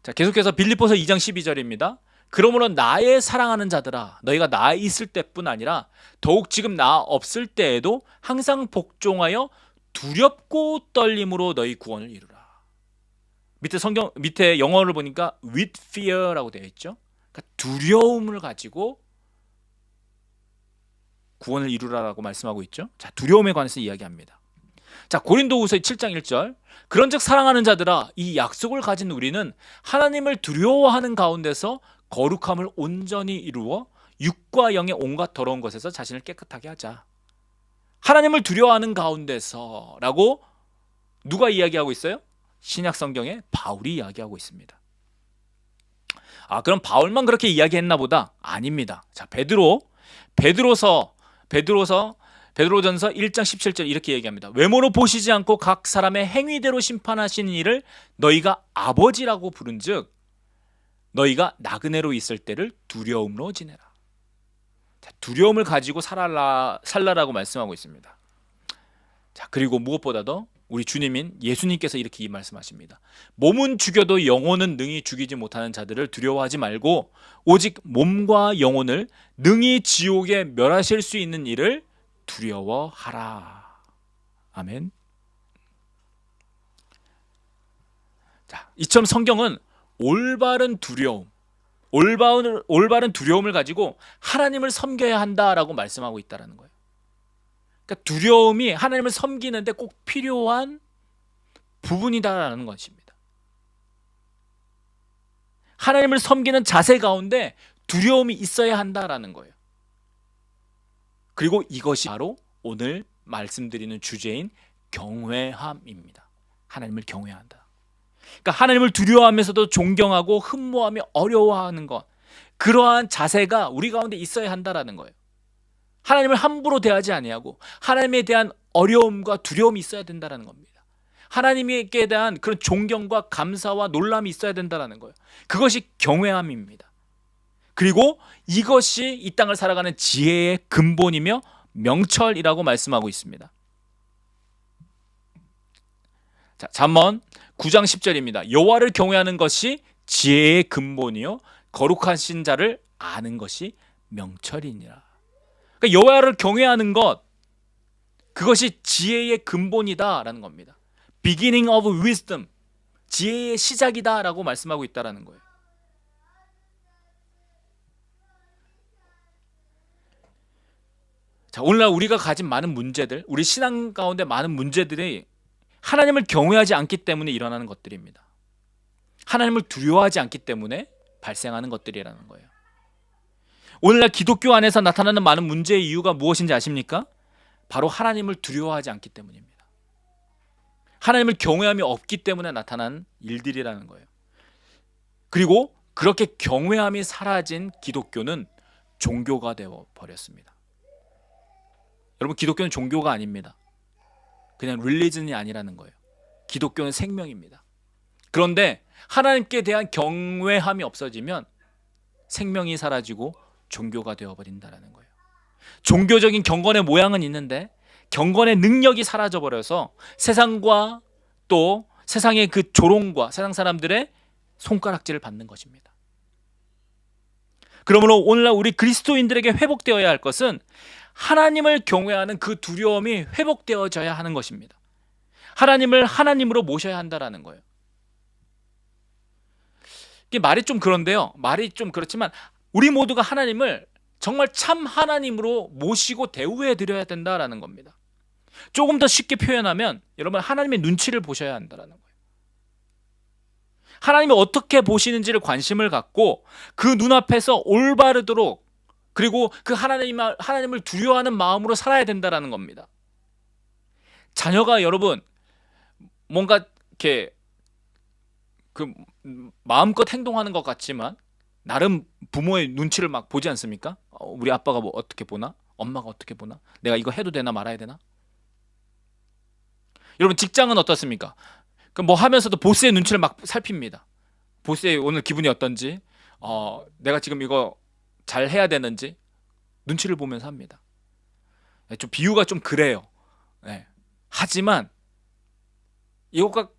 A: 자, 계속해서 빌립보서 2장 12절입니다. 그러므로 나의 사랑하는 자들아, 너희가 나 있을 때뿐 아니라 더욱 지금 나 없을 때에도 항상 복종하여 두렵고 떨림으로 너희 구원을 이루라. 밑에 영어를 보니까 with fear라고 되어 있죠. 그러니까 두려움을 가지고 구원을 이루라라고 말씀하고 있죠. 자, 두려움에 관해서 이야기합니다. 자, 고린도후서 7장 1절. 그런즉 사랑하는 자들아, 이 약속을 가진 우리는 하나님을 두려워하는 가운데서 거룩함을 온전히 이루어 육과 영의 온갖 더러운 것에서 자신을 깨끗하게 하자. 하나님을 두려워하는 가운데서라고 누가 이야기하고 있어요? 신약 성경에 바울이 이야기하고 있습니다. 아, 그럼 바울만 그렇게 이야기했나 보다? 아닙니다. 자, 베드로전서 1장 17절 이렇게 얘기합니다. 외모로 보시지 않고 각 사람의 행위대로 심판하시는 이를 너희가 아버지라고 부른즉 너희가 나그네로 있을 때를 두려움으로 지내라. 자, 두려움을 가지고 살라라고 말씀하고 있습니다. 자, 그리고 무엇보다도 우리 주님인 예수님께서 이렇게 말씀하십니다. 몸은 죽여도 영혼은 능히 죽이지 못하는 자들을 두려워하지 말고 오직 몸과 영혼을 능히 지옥에 멸하실 수 있는 이를 두려워하라. 아멘. 자, 이처럼 성경은 올바른 두려움을 가지고 하나님을 섬겨야 한다라고 말씀하고 있다는 거예요. 그러니까 두려움이 하나님을 섬기는데 꼭 필요한 부분이다라는 것입니다. 하나님을 섬기는 자세 가운데 두려움이 있어야 한다라는 거예요. 그리고 이것이 바로 오늘 말씀드리는 주제인 경외함입니다. 하나님을 경외한다. 그러니까 하나님을 두려워하면서도 존경하고 흠모하며 어려워하는 것, 그러한 자세가 우리 가운데 있어야 한다라는 거예요. 하나님을 함부로 대하지 아니하고 하나님에 대한 어려움과 두려움이 있어야 된다는 겁니다. 하나님께 대한 그런 존경과 감사와 놀람이 있어야 된다는 거예요. 그것이 경외함입니다. 그리고 이것이 이 땅을 살아가는 지혜의 근본이며 명철이라고 말씀하고 있습니다. 자, 잠언 9장 10절입니다. 여호와를 경외하는 것이 지혜의 근본이요 거룩하신 자를 아는 것이 명철이니라. 그러니까 여호와를 경외하는 것, 그것이 지혜의 근본이다라는 겁니다. Beginning of wisdom, 지혜의 시작이다라고 말씀하고 있다라는 거예요. 자, 오늘날 우리가 가진 많은 문제들, 우리 신앙 가운데 많은 문제들이 하나님을 경외하지 않기 때문에 일어나는 것들입니다. 하나님을 두려워하지 않기 때문에 발생하는 것들이라는 거예요. 오늘날 기독교 안에서 나타나는 많은 문제의 이유가 무엇인지 아십니까? 바로 하나님을 두려워하지 않기 때문입니다. 하나님을 경외함이 없기 때문에 나타난 일들이라는 거예요. 그리고 그렇게 경외함이 사라진 기독교는 종교가 되어 버렸습니다. 여러분, 기독교는 종교가 아닙니다. 그냥 릴리전이 아니라는 거예요. 기독교는 생명입니다. 그런데 하나님께 대한 경외함이 없어지면 생명이 사라지고 종교가 되어버린다는 거예요. 종교적인 경건의 모양은 있는데 경건의 능력이 사라져버려서 세상과 또 세상의 그 조롱과 세상 사람들의 손가락질을 받는 것입니다. 그러므로 오늘날 우리 그리스도인들에게 회복되어야 할 것은 하나님을 경외하는 그 두려움이 회복되어져야 하는 것입니다. 하나님을 하나님으로 모셔야 한다는 거예요. 이게 말이 좀 그런데요. 말이 좀 그렇지만 우리 모두가 하나님을 정말 참 하나님으로 모시고 대우해 드려야 된다라는 겁니다. 조금 더 쉽게 표현하면 여러분, 하나님의 눈치를 보셔야 한다라는 거예요. 하나님이 어떻게 보시는지를 관심을 갖고 그 눈앞에서 올바르도록, 그리고 그 하나님을 두려워하는 마음으로 살아야 된다라는 겁니다. 자녀가 여러분 뭔가 이렇게 마음껏 행동하는 것 같지만 나름 부모의 눈치를 막 보지 않습니까? 우리 아빠가 뭐 어떻게 보나? 엄마가 어떻게 보나? 내가 이거 해도 되나 말아야 되나? 여러분, 직장은 어떻습니까? 뭐 하면서도 보스의 눈치를 막 살핍니다. 보스의 오늘 기분이 어떤지, 내가 지금 이거 잘 해야 되는지 눈치를 보면서 합니다. 좀 비유가 좀 그래요. 네. 하지만 이것과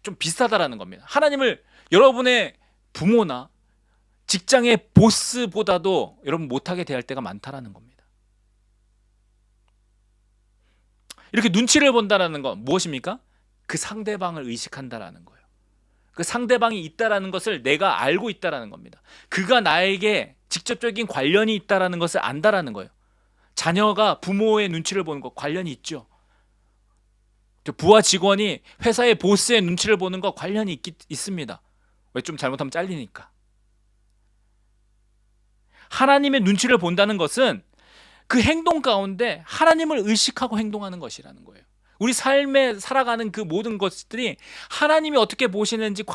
A: 좀 비슷하다라는 겁니다. 하나님을 여러분의 부모나 직장의 보스보다도 여러분 못하게 대할 때가 많다라는 겁니다. 이렇게 눈치를 본다라는 건 무엇입니까? 그 상대방을 의식한다라는 거예요. 그 상대방이 있다라는 것을 내가 알고 있다라는 겁니다. 그가 나에게 직접적인 관련이 있다라는 것을 안다라는 거예요. 자녀가 부모의 눈치를 보는 것 관련이 있죠. 부하 직원이 회사의 보스의 눈치를 보는 것 관련이 있습니다. 왜? 좀 잘못하면 잘리니까. 하나님의 눈치를 본다는 것은 그 행동 가운데 하나님을 의식하고 행동하는 것이라는 거예요. 우리 삶에 살아가는 그 모든 것들이 하나님이 어떻게 보시는지,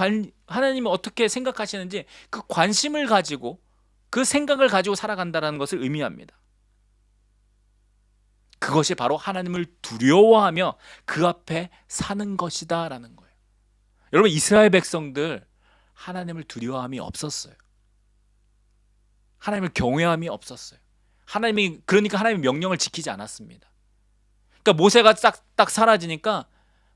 A: 하나님이 어떻게 생각하시는지 그 관심을 가지고, 그 생각을 가지고 살아간다는 것을 의미합니다. 그것이 바로 하나님을 두려워하며 그 앞에 사는 것이다 라는 거예요. 여러분, 이스라엘 백성들 하나님을 두려워함이 없었어요. 하나님을 경외함이 없었어요. 그러니까 하나님의 명령을 지키지 않았습니다. 그러니까 모세가 딱 사라지니까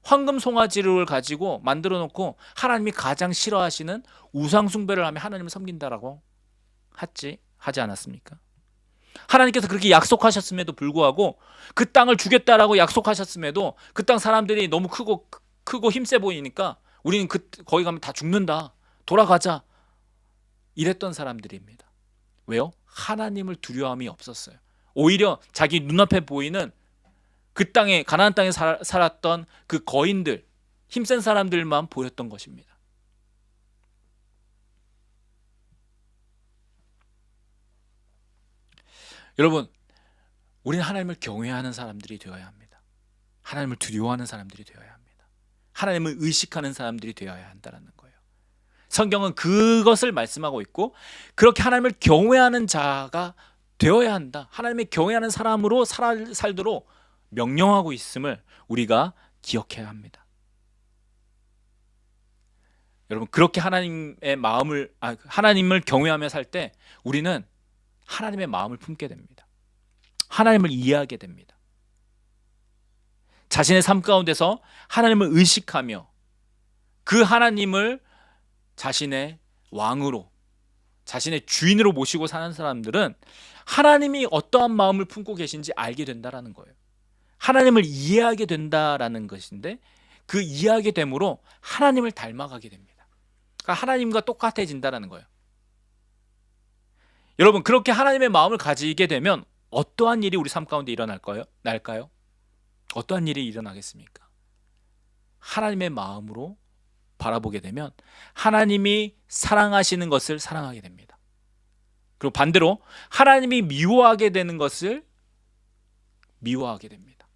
A: 황금 송아지를 가지고 만들어 놓고 하나님이 가장 싫어하시는 우상 숭배를 하며 하나님을 섬긴다라고 하지 않았습니까? 하나님께서 그렇게 약속하셨음에도 불구하고, 그 땅을 주겠다라고 약속하셨음에도 그 땅 사람들이 너무 크고 힘세 보이니까 우리는 거기 가면 다 죽는다, 돌아가자, 이랬던 사람들입니다. 왜요? 하나님을 두려움이 없었어요. 오히려 자기 눈앞에 보이는 그 땅에, 가나안 땅에 살았던 그 거인들, 힘센 사람들만 보였던 것입니다. 여러분, 우리는 하나님을 경외하는 사람들이 되어야 합니다. 하나님을 두려워하는 사람들이 되어야 합니다. 하나님을 의식하는 사람들이 되어야 한다는 거예요. 성경은 그것을 말씀하고 있고, 그렇게 하나님을 경외하는 자가 되어야 한다, 하나님을 경외하는 사람으로 살도록 명령하고 있음을 우리가 기억해야 합니다. 여러분, 그렇게 하나님을 경외하며 살 때 우리는 하나님의 마음을 품게 됩니다. 하나님을 이해하게 됩니다. 자신의 삶 가운데서 하나님을 의식하며 그 하나님을 자신의 왕으로, 자신의 주인으로 모시고 사는 사람들은 하나님이 어떠한 마음을 품고 계신지 알게 된다라는 거예요. 하나님을 이해하게 된다라는 것인데, 그 이해하게 됨으로 하나님을 닮아가게 됩니다. 그러니까 하나님과 똑같아진다라는 거예요. 여러분, 그렇게 하나님의 마음을 가지게 되면 어떠한 일이 우리 삶 가운데 날까요? 어떠한 일이 일어나겠습니까? 하나님의 마음으로 바라보게 되면 하나님이 사랑하시는 것을 사랑하게 됩니다. 그리고 반대로 하나님이 미워하게 되는 것을 미워하게 됩니다.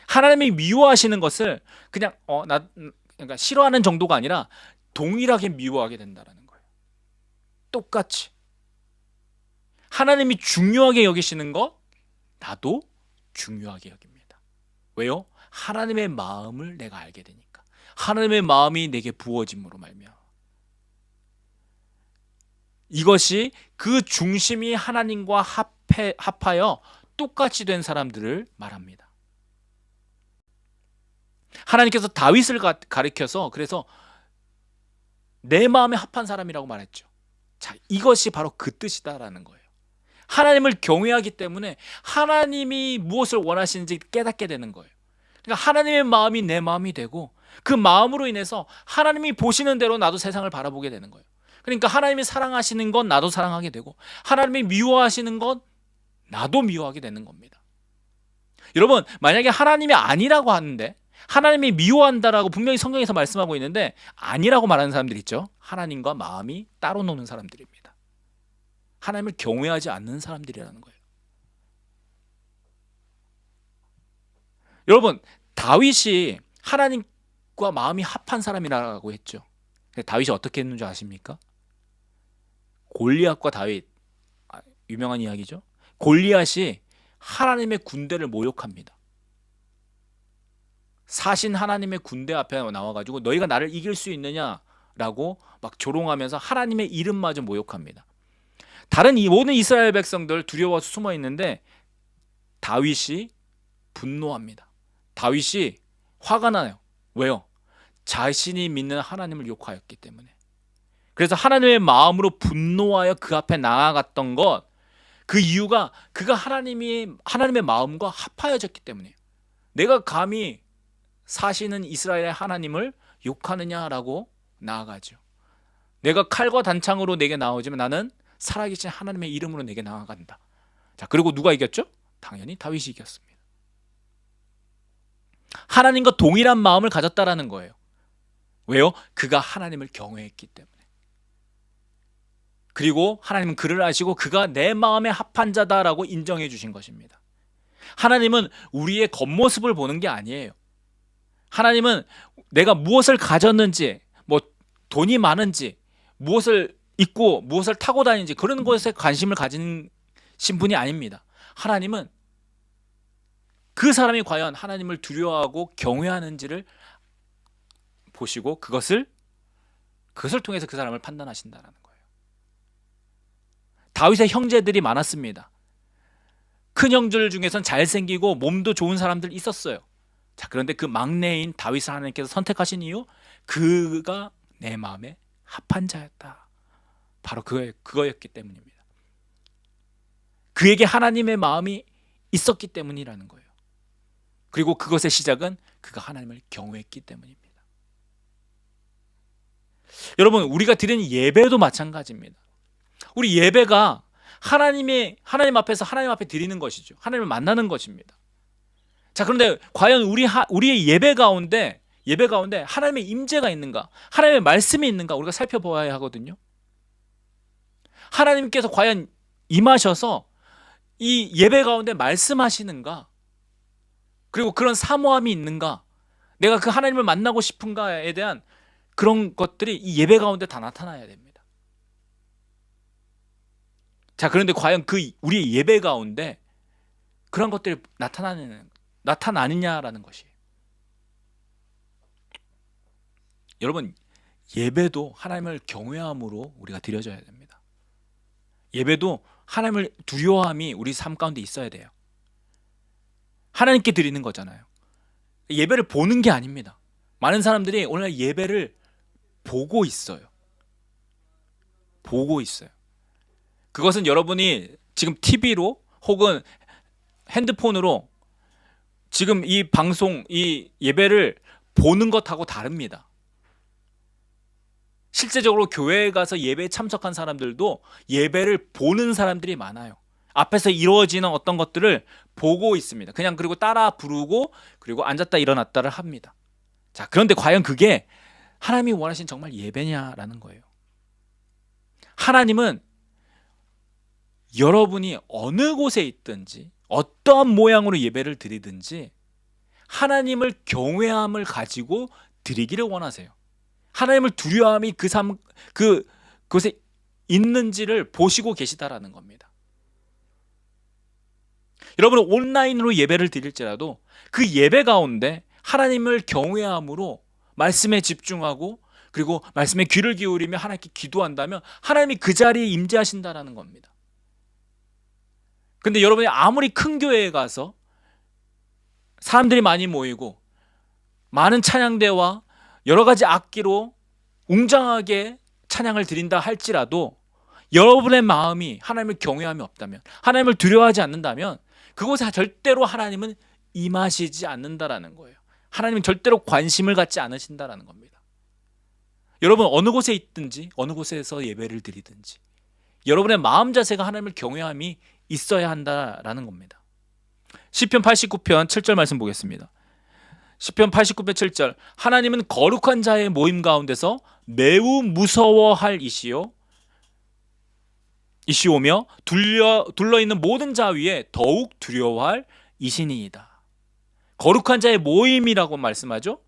A: 하나님이 미워하시는 것을 그냥 그러니까 싫어하는 정도가 아니라 동일하게 미워하게 된다는 거예요. 똑같이. 하나님이 중요하게 여기시는 것, 나도 중요하게 여깁니다. 왜요? 하나님의 마음을 내가 알게 되니까. 하나님의 마음이 내게 부어짐으로 말미암아. 이것이 그 중심이 하나님과 합하여 똑같이 된 사람들을 말합니다. 하나님께서 다윗을 가리켜서 그래서 내 마음에 합한 사람이라고 말했죠. 자, 이것이 바로 그 뜻이다라는 거예요. 하나님을 경외하기 때문에 하나님이 무엇을 원하시는지 깨닫게 되는 거예요. 그러니까 하나님의 마음이 내 마음이 되고, 그 마음으로 인해서 하나님이 보시는 대로 나도 세상을 바라보게 되는 거예요. 그러니까 하나님이 사랑하시는 건 나도 사랑하게 되고, 하나님이 미워하시는 건 나도 미워하게 되는 겁니다. 여러분, 만약에 하나님이 아니라고 하는데, 하나님이 미워한다라고 분명히 성경에서 말씀하고 있는데 아니라고 말하는 사람들 있죠. 하나님과 마음이 따로 노는 사람들입니다. 하나님을 경외하지 않는 사람들이라는 거예요. 여러분, 다윗이 하나님과 마음이 합한 사람이라고 했죠. 근데 다윗이 어떻게 했는 줄 아십니까? 골리앗과 다윗, 유명한 이야기죠. 골리앗이 하나님의 군대를 모욕합니다. 사신 하나님의 군대 앞에 나와가지고 너희가 나를 이길 수 있느냐라고 막 조롱하면서 하나님의 이름마저 모욕합니다. 다른 이 모든 이스라엘 백성들 두려워서 숨어 있는데 다윗이 분노합니다. 다윗이 화가 나요. 왜요? 자신이 믿는 하나님을 욕하였기 때문에. 그래서 하나님의 마음으로 분노하여 그 앞에 나아갔던 것, 그 이유가 그가 하나님의 마음과 합하여졌기 때문이에요. 내가 감히 사시는 이스라엘의 하나님을 욕하느냐라고 나아가죠. 내가 칼과 단창으로 내게 나오지만 나는 살아계신 하나님의 이름으로 내게 나아간다. 자, 그리고 누가 이겼죠? 당연히 다윗이 이겼습니다. 하나님과 동일한 마음을 가졌다라는 거예요. 왜요? 그가 하나님을 경외했기 때문에. 그리고 하나님은 그를 아시고 그가 내 마음에 합한 자다라고 인정해 주신 것입니다. 하나님은 우리의 겉모습을 보는 게 아니에요. 하나님은 내가 무엇을 가졌는지, 뭐 돈이 많은지, 무엇을 입고 무엇을 타고 다니는지 그런 것에 관심을 가진 분이 아닙니다. 하나님은 그 사람이 과연 하나님을 두려워하고 경외하는지를 보시고 그것을 통해서 그 사람을 판단하신다는 거예요. 다윗의 형제들이 많았습니다. 큰 형들 중에선 잘생기고 몸도 좋은 사람들 있었어요. 자, 그런데 그 막내인 다윗을 하나님께서 선택하신 이유, 그가 내 마음에 합한 자였다. 바로 그거였기 때문입니다. 그에게 하나님의 마음이 있었기 때문이라는 거예요. 그리고 그것의 시작은 그가 하나님을 경외했기 때문입니다. 여러분, 우리가 드리는 예배도 마찬가지입니다. 우리 예배가 하나님 앞에서 하나님 앞에 드리는 것이죠. 하나님을 만나는 것입니다. 자, 그런데 과연 우리의 예배 가운데 하나님의 임재가 있는가? 하나님의 말씀이 있는가? 우리가 살펴보아야 하거든요. 하나님께서 과연 임하셔서 이 예배 가운데 말씀하시는가? 그리고 그런 사모함이 있는가? 내가 그 하나님을 만나고 싶은가에 대한 그런 것들이 이 예배 가운데 다 나타나야 됩니다. 자, 그런데 과연 우리의 예배 가운데 그런 것들이 나타나느냐라는 것이에요. 여러분, 예배도 하나님을 경외함으로 우리가 드려져야 됩니다. 예배도 하나님을 두려워함이 우리 삶 가운데 있어야 돼요. 하나님께 드리는 거잖아요. 예배를 보는 게 아닙니다. 많은 사람들이 오늘 예배를 보고 있어요. 그것은 여러분이 지금 TV로 혹은 핸드폰으로 지금 이 방송, 이 예배를 보는 것하고 다릅니다. 실제적으로 교회에 가서 예배에 참석한 사람들도 예배를 보는 사람들이 많아요. 앞에서 이루어지는 어떤 것들을 보고 있습니다. 그냥 그리고 따라 부르고 그리고 앉았다 일어났다를 합니다. 자, 그런데 과연 그게 하나님이 원하신 정말 예배냐라는 거예요. 하나님은 여러분이 어느 곳에 있든지 어떠한 모양으로 예배를 드리든지 하나님을 경외함을 가지고 드리기를 원하세요. 하나님을 두려워함이 그곳에 있는지를 보시고 계시다라는 겁니다. 여러분은 온라인으로 예배를 드릴지라도 그 예배 가운데 하나님을 경외함으로 말씀에 집중하고 그리고 말씀에 귀를 기울이며 하나님께 기도한다면 하나님이 그 자리에 임재하신다라는 겁니다. 근데 여러분이 아무리 큰 교회에 가서 사람들이 많이 모이고 많은 찬양대와 여러 가지 악기로 웅장하게 찬양을 드린다 할지라도 여러분의 마음이 하나님을 경외함이 없다면, 하나님을 두려워하지 않는다면 그곳에 절대로 하나님은 임하시지 않는다라는 거예요. 하나님은 절대로 관심을 갖지 않으신다라는 겁니다. 여러분 어느 곳에 있든지 어느 곳에서 예배를 드리든지 여러분의 마음 자세가 하나님을 경외함이 있어야 한다라는 겁니다. 시편 89편 7절 말씀 보겠습니다. 시편 89편 7절 하나님은 거룩한 자의 모임 가운데서 매우 무서워할 이시오며 둘러있는 모든 자 위에 더욱 두려워할 이신이이다. 거룩한 자의 모임이라고 말씀하죠.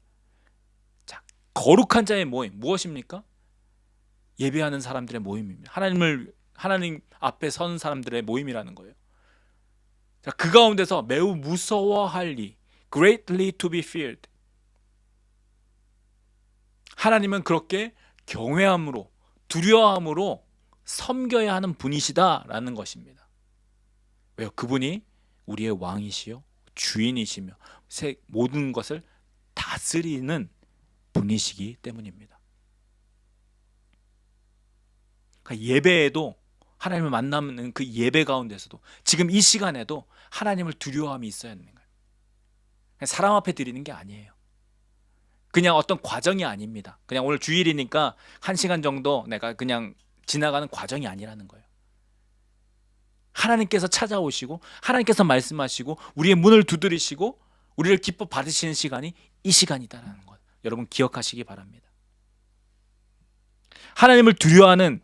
A: 자, 거룩한 자의 모임 무엇입니까? 예배하는 사람들의 모임입니다. 하나님 앞에 선 사람들의 모임이라는 거예요. 자, 그 가운데서 매우 무서워할 greatly to be feared. 하나님은 그렇게 경외함으로 두려워함으로 섬겨야 하는 분이시다라는 것입니다. 왜요? 그분이 우리의 왕이시요 주인이시며 모든 것을 다스리는 분이시기 때문입니다. 그러니까 예배에도 하나님을 만나는 그 예배 가운데서도 지금 이 시간에도 하나님을 두려워함이 있어야 하는 거예요. 사람 앞에 드리는 게 아니에요. 그냥 어떤 과정이 아닙니다. 그냥 오늘 주일이니까 1시간 정도 내가 그냥 지나가는 과정이 아니라는 거예요. 하나님께서 찾아오시고 하나님께서 말씀하시고 우리의 문을 두드리시고 우리를 기뻐 받으시는 시간이 이 시간이다라는 것 여러분 기억하시기 바랍니다. 하나님을 두려워하는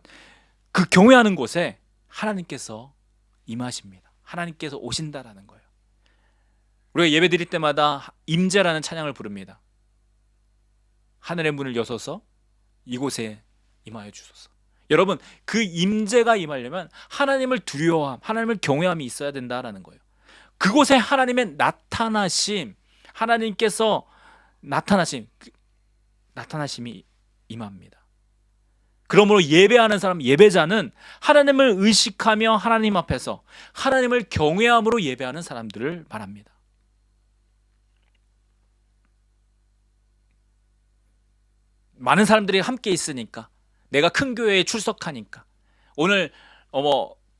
A: 그 경외하는 곳에 하나님께서 임하십니다. 하나님께서 오신다라는 거예요. 우리가 예배 드릴 때마다 임재라는 찬양을 부릅니다. 하늘의 문을 여소서 이곳에 임하여 주소서. 여러분 그 임재가 임하려면 하나님을 두려워함, 하나님을 경외함이 있어야 된다라는 거예요. 그곳에 하나님의 나타나심, 하나님께서 나타나심이 임합니다. 그러므로 예배하는 사람, 예배자는 하나님을 의식하며 하나님 앞에서 하나님을 경외함으로 예배하는 사람들을 말합니다. 많은 사람들이 함께 있으니까 내가 큰 교회에 출석하니까 오늘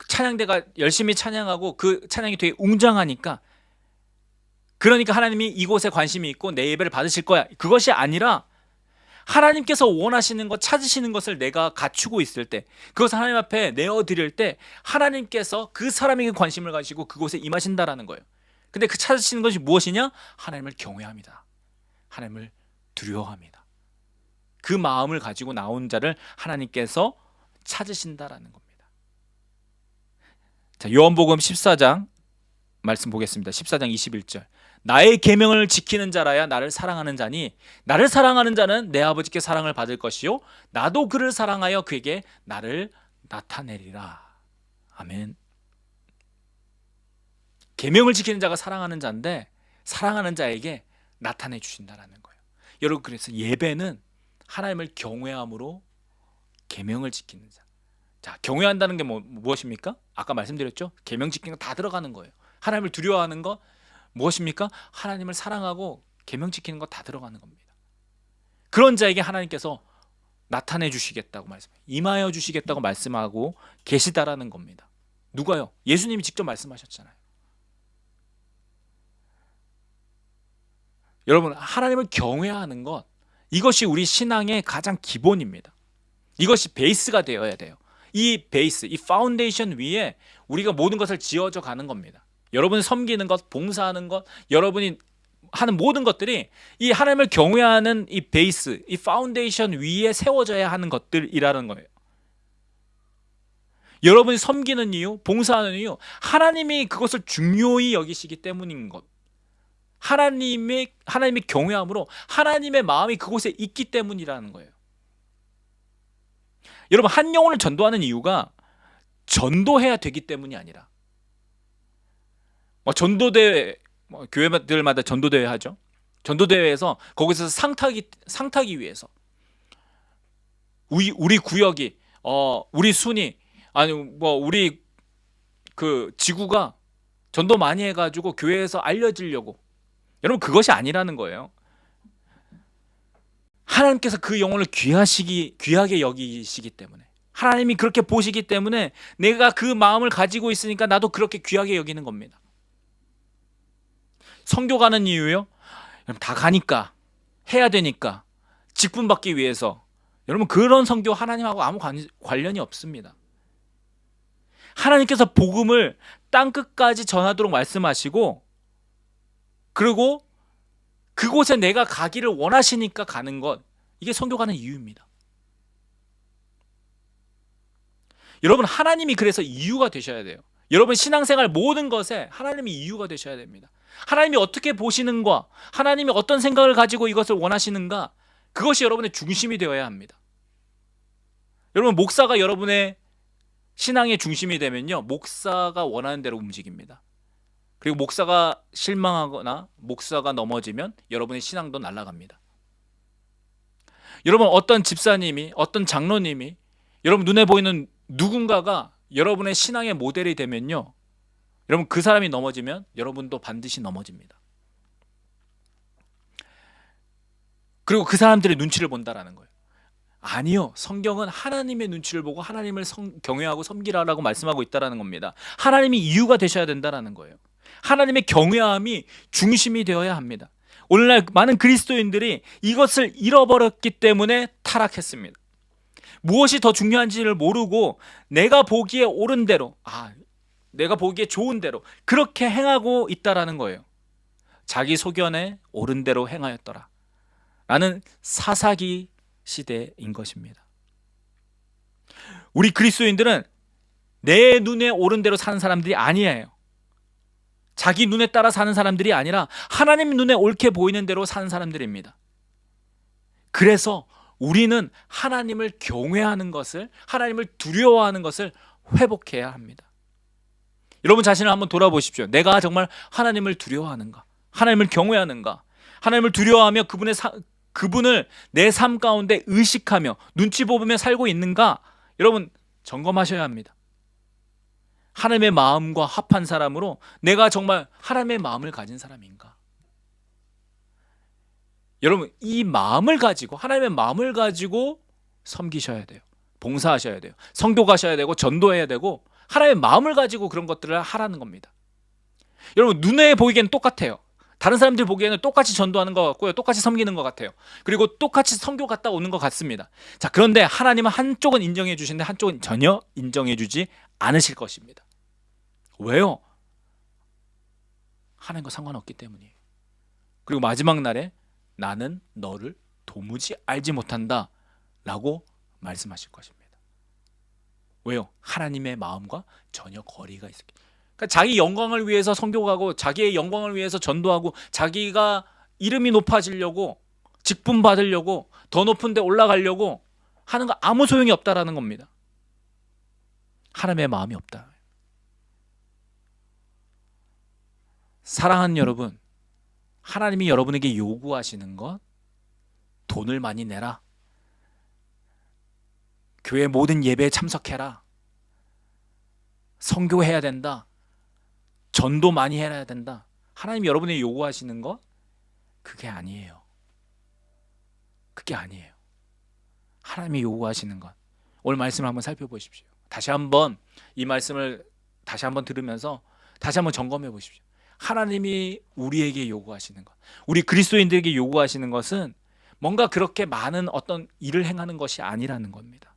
A: 찬양대가 열심히 찬양하고 그 찬양이 되게 웅장하니까 그러니까 하나님이 이곳에 관심이 있고 내 예배를 받으실 거야. 그것이 아니라 하나님께서 원하시는 것, 찾으시는 것을 내가 갖추고 있을 때 그것을 하나님 앞에 내어드릴 때 하나님께서 그 사람에게 관심을 가지고 그곳에 임하신다라는 거예요. 근데 그 찾으시는 것이 무엇이냐? 하나님을 경외합니다. 하나님을 두려워합니다. 그 마음을 가지고 나온 자를 하나님께서 찾으신다라는 겁니다. 자, 요한복음 14장 말씀 보겠습니다. 14장 21절. 나의 계명을 지키는 자라야 나를 사랑하는 자니 나를 사랑하는 자는 내 아버지께 사랑을 받을 것이요 나도 그를 사랑하여 그에게 나를 나타내리라. 아멘. 계명을 지키는 자가 사랑하는 자인데 사랑하는 자에게 나타내 주신다라는 거예요. 여러분 그래서 예배는 하나님을 경외함으로 계명을 지키는 자. 자, 경외한다는 게 무엇입니까? 아까 말씀드렸죠? 계명 지키는 거 다 들어가는 거예요. 하나님을 두려워하는 거 무엇입니까? 하나님을 사랑하고 계명 지키는 거 다 들어가는 겁니다. 그런 자에게 하나님께서 나타내 주시겠다고 임하여 주시겠다고 말씀하고 계시다라는 겁니다. 누가요? 예수님이 직접 말씀하셨잖아요. 여러분 하나님을 경외하는 것 이것이 우리 신앙의 가장 기본입니다. 이것이 베이스가 되어야 돼요. 이 베이스, 이 파운데이션 위에 우리가 모든 것을 지어져 가는 겁니다. 여러분이 섬기는 것, 봉사하는 것, 여러분이 하는 모든 것들이 이 하나님을 경외하는 이 베이스, 이 파운데이션 위에 세워져야 하는 것들이라는 거예요. 여러분이 섬기는 이유, 봉사하는 이유, 하나님이 그것을 중요히 여기시기 때문인 것. 하나님의 경외함으로 하나님의 마음이 그곳에 있기 때문이라는 거예요. 여러분 한 영혼을 전도하는 이유가 전도해야 되기 때문이 아니라 전도대회 교회들마다 전도대회 하죠. 전도대회에서 거기서 상 타기 위해서 우리 구역이 우리 순이 아니 우리 그 지구가 전도 많이 해가지고 교회에서 알려지려고 여러분 그것이 아니라는 거예요. 하나님께서 그 영혼을 귀하게 여기시기 때문에 하나님이 그렇게 보시기 때문에 내가 그 마음을 가지고 있으니까 나도 그렇게 귀하게 여기는 겁니다. 선교 가는 이유요? 다 가니까 해야 되니까 직분 받기 위해서 여러분, 그런 선교 하나님하고 아무 관련이 없습니다. 하나님께서 복음을 땅끝까지 전하도록 말씀하시고, 그리고 그곳에 내가 가기를 원하시니까 가는 것, 이게 선교 가는 이유입니다. 여러분, 하나님이 그래서 이유가 되셔야 돼요. 여러분 신앙생활 모든 것에 하나님이 이유가 되셔야 됩니다. 하나님이 어떻게 보시는가, 하나님이 어떤 생각을 가지고 이것을 원하시는가, 그것이 여러분의 중심이 되어야 합니다. 여러분, 목사가 여러분의 신앙의 중심이 되면요, 목사가 원하는 대로 움직입니다. 그리고 목사가 실망하거나 목사가 넘어지면 여러분의 신앙도 날아갑니다. 여러분, 어떤 집사님이, 어떤 장로님이, 여러분 눈에 보이는 누군가가 여러분의 신앙의 모델이 되면요, 여러분 그 사람이 넘어지면 여러분도 반드시 넘어집니다. 그리고 그 사람들의 눈치를 본다라는 거예요. 아니요, 성경은 하나님의 눈치를 보고 하나님을 경외하고 섬기라라고 말씀하고 있다는 겁니다. 하나님이 이유가 되셔야 된다는 거예요. 하나님의 경외함이 중심이 되어야 합니다. 오늘날 많은 그리스도인들이 이것을 잃어버렸기 때문에 타락했습니다. 무엇이 더 중요한지를 모르고 내가 보기에 옳은 대로, 내가 보기에 좋은 대로 그렇게 행하고 있다라는 거예요. 자기 소견에 옳은 대로 행하였더라 라는 사사기 시대인 것입니다. 우리 그리스도인들은 내 눈에 옳은 대로 사는 사람들이 아니에요. 자기 눈에 따라 사는 사람들이 아니라 하나님 눈에 옳게 보이는 대로 사는 사람들입니다. 그래서 우리는 하나님을 경외하는 것을, 하나님을 두려워하는 것을 회복해야 합니다. 여러분 자신을 한번 돌아보십시오. 내가 정말 하나님을 두려워하는가, 하나님을 경외하는가, 하나님을 두려워하며 그분을 내 삶 가운데 의식하며 눈치 보며 살고 있는가, 여러분 점검하셔야 합니다. 하나님의 마음과 합한 사람으로 내가 정말 하나님의 마음을 가진 사람인가. 여러분, 이 마음을 가지고, 하나님의 마음을 가지고 섬기셔야 돼요. 봉사하셔야 돼요. 선교 가셔야 되고 전도해야 되고, 하나님의 마음을 가지고 그런 것들을 하라는 겁니다. 여러분, 눈에 보이기에는 똑같아요. 다른 사람들 보기에는 똑같이 전도하는 것 같고요, 똑같이 섬기는 것 같아요. 그리고 똑같이 선교 갔다 오는 것 같습니다. 자, 그런데 하나님은 한쪽은 인정해 주시는데 한쪽은 전혀 인정해 주지 않으실 것입니다. 왜요? 하나님과 상관없기 때문이에요. 그리고 마지막 날에 나는 너를 도무지 알지 못한다 라고 말씀하실 것입니다. 왜요? 하나님의 마음과 전혀 거리가 있어요. 그러니까 자기 영광을 위해서 선교가고, 자기의 영광을 위해서 전도하고, 자기가 이름이 높아지려고, 직분 받으려고, 더 높은 데 올라가려고 하는 거 아무 소용이 없다라는 겁니다. 하나님의 마음이 없다. 사랑하는 여러분, 하나님이 여러분에게 요구하시는 것, 돈을 많이 내라, 교회 모든 예배에 참석해라, 선교해야 된다, 전도 많이 해야 된다, 하나님이 여러분에게 요구하시는 것, 그게 아니에요. 그게 아니에요. 하나님이 요구하시는 것, 오늘 말씀을 한번 살펴보십시오. 다시 한번 이 말씀을 다시 한번 들으면서 다시 한번 점검해 보십시오. 하나님이 우리에게 요구하시는 것, 우리 그리스도인들에게 요구하시는 것은 뭔가 그렇게 많은 어떤 일을 행하는 것이 아니라는 겁니다.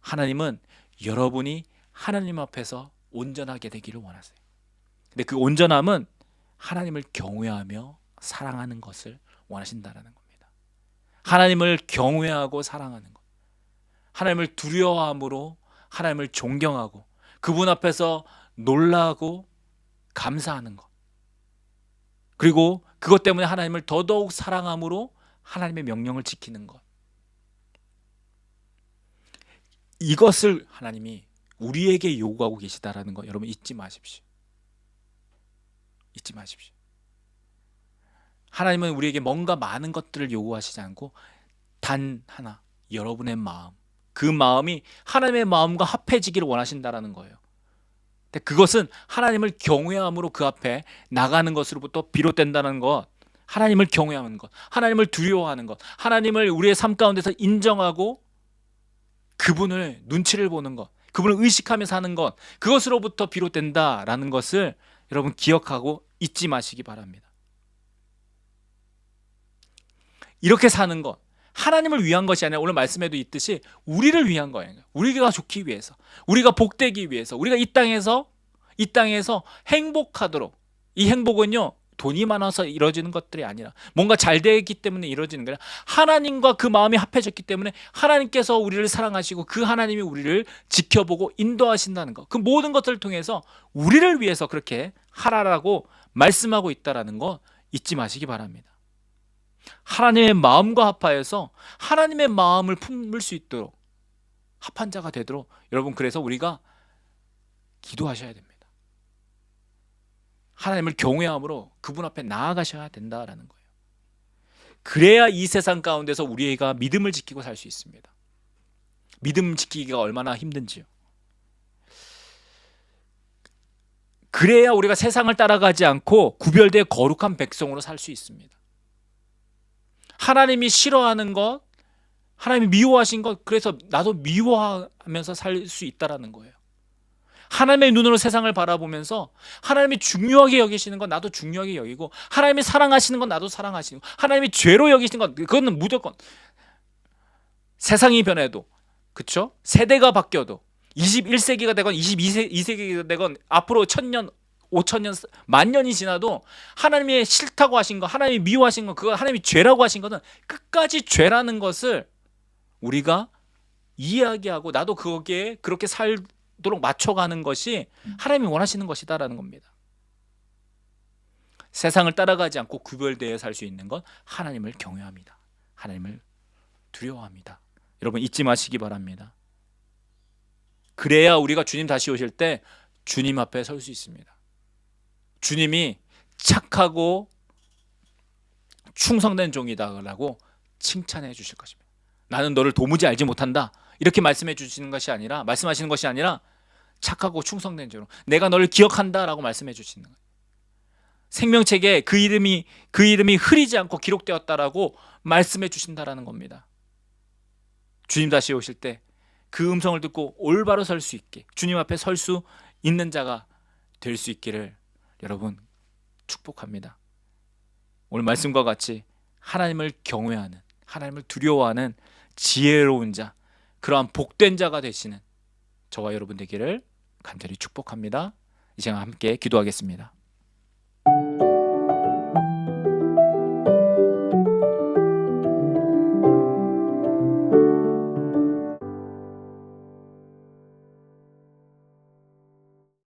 A: 하나님은 여러분이 하나님 앞에서 온전하게 되기를 원하세요. 근데 그 온전함은 하나님을 경외하며 사랑하는 것을 원하신다는 겁니다. 하나님을 경외하고 사랑하는 것, 하나님을 두려워함으로 하나님을 존경하고 그분 앞에서 놀라고 감사하는 것, 그리고 그것 때문에 하나님을 더더욱 사랑함으로 하나님의 명령을 지키는 것, 이것을 하나님이 우리에게 요구하고 계시다라는 거 여러분 잊지 마십시오. 잊지 마십시오. 하나님은 우리에게 뭔가 많은 것들을 요구하시지 않고 단 하나, 여러분의 마음, 그 마음이 하나님의 마음과 합해지기를 원하신다라는 거예요. 근데 그것은 하나님을 경외함으로 그 앞에 나가는 것으로부터 비롯된다는 것, 하나님을 경외하는 것, 하나님을 두려워하는 것, 하나님을 우리의 삶 가운데서 인정하고 그분을 눈치를 보는 것, 그분을 의식하며 사는 것, 그것으로부터 비롯된다라는 것을 여러분 기억하고 잊지 마시기 바랍니다. 이렇게 사는 것, 하나님을 위한 것이 아니라 오늘 말씀에도 있듯이 우리를 위한 거예요. 우리가 좋기 위해서, 우리가 복되기 위해서, 우리가 이 땅에서 행복하도록. 이 행복은요, 돈이 많아서 이루어지는 것들이 아니라 뭔가 잘 되기 때문에 이루어지는 거예요. 하나님과 그 마음이 합해졌기 때문에 하나님께서 우리를 사랑하시고 그 하나님이 우리를 지켜보고 인도하신다는 것, 그 모든 것들을 통해서 우리를 위해서 그렇게 하라라고 말씀하고 있다는 거 잊지 마시기 바랍니다. 하나님의 마음과 합하여서 하나님의 마음을 품을 수 있도록, 합한 자가 되도록 여러분, 그래서 우리가 기도하셔야 됩니다. 하나님을 경외함으로 그분 앞에 나아가셔야 된다라는 거예요. 그래야 이 세상 가운데서 우리가 믿음을 지키고 살 수 있습니다. 믿음 지키기가 얼마나 힘든지요. 그래야 우리가 세상을 따라가지 않고 구별된 거룩한 백성으로 살 수 있습니다. 하나님이 싫어하는 것, 하나님이 미워하신 것, 그래서 나도 미워하면서 살 수 있다라는 거예요. 하나님의 눈으로 세상을 바라보면서 하나님이 중요하게 여기시는 건 나도 중요하게 여기고, 하나님이 사랑하시는 건 나도 사랑하시고, 하나님이 죄로 여기시는 건 그거는 무조건, 세상이 변해도, 그렇죠? 세대가 바뀌어도 21세기가 되건 22세기가 되건 앞으로 1000년, 5000년, 만년이 지나도 하나님이 싫다고 하신 거, 하나님이 미워하신 거, 그거 하나님이 죄라고 하신 것은 끝까지 죄라는 것을 우리가 이야기하고, 나도 거기에 그렇게 살도록 맞춰가는 것이 하나님이 원하시는 것이다라는 겁니다. 세상을 따라가지 않고 구별되어 살 수 있는 건 하나님을 경외합니다. 하나님을 두려워합니다. 여러분, 잊지 마시기 바랍니다. 그래야 우리가 주님 다시 오실 때 주님 앞에 설 수 있습니다. 주님이 착하고 충성된 종이다라고 칭찬해 주실 것입니다. 나는 너를 도무지 알지 못한다, 이렇게 말씀해 주시는 것이 아니라, 말씀하시는 것이 아니라 착하고 충성된 종으로 내가 너를 기억한다라고 말씀해 주시는 거예요. 생명책에 그 이름이 흐리지 않고 기록되었다라고 말씀해 주신다라는 겁니다. 주님 다시 오실 때 그 음성을 듣고 올바로 설 수 있게, 주님 앞에 설 수 있는 자가 될 수 있기를 여러분 축복합니다. 오늘 말씀과 같이 하나님을 경외하는, 하나님을 두려워하는 지혜로운 자, 그러한 복된 자가 되시는 저와 여러분 되기를 간절히 축복합니다. 이 시간 함께 기도하겠습니다.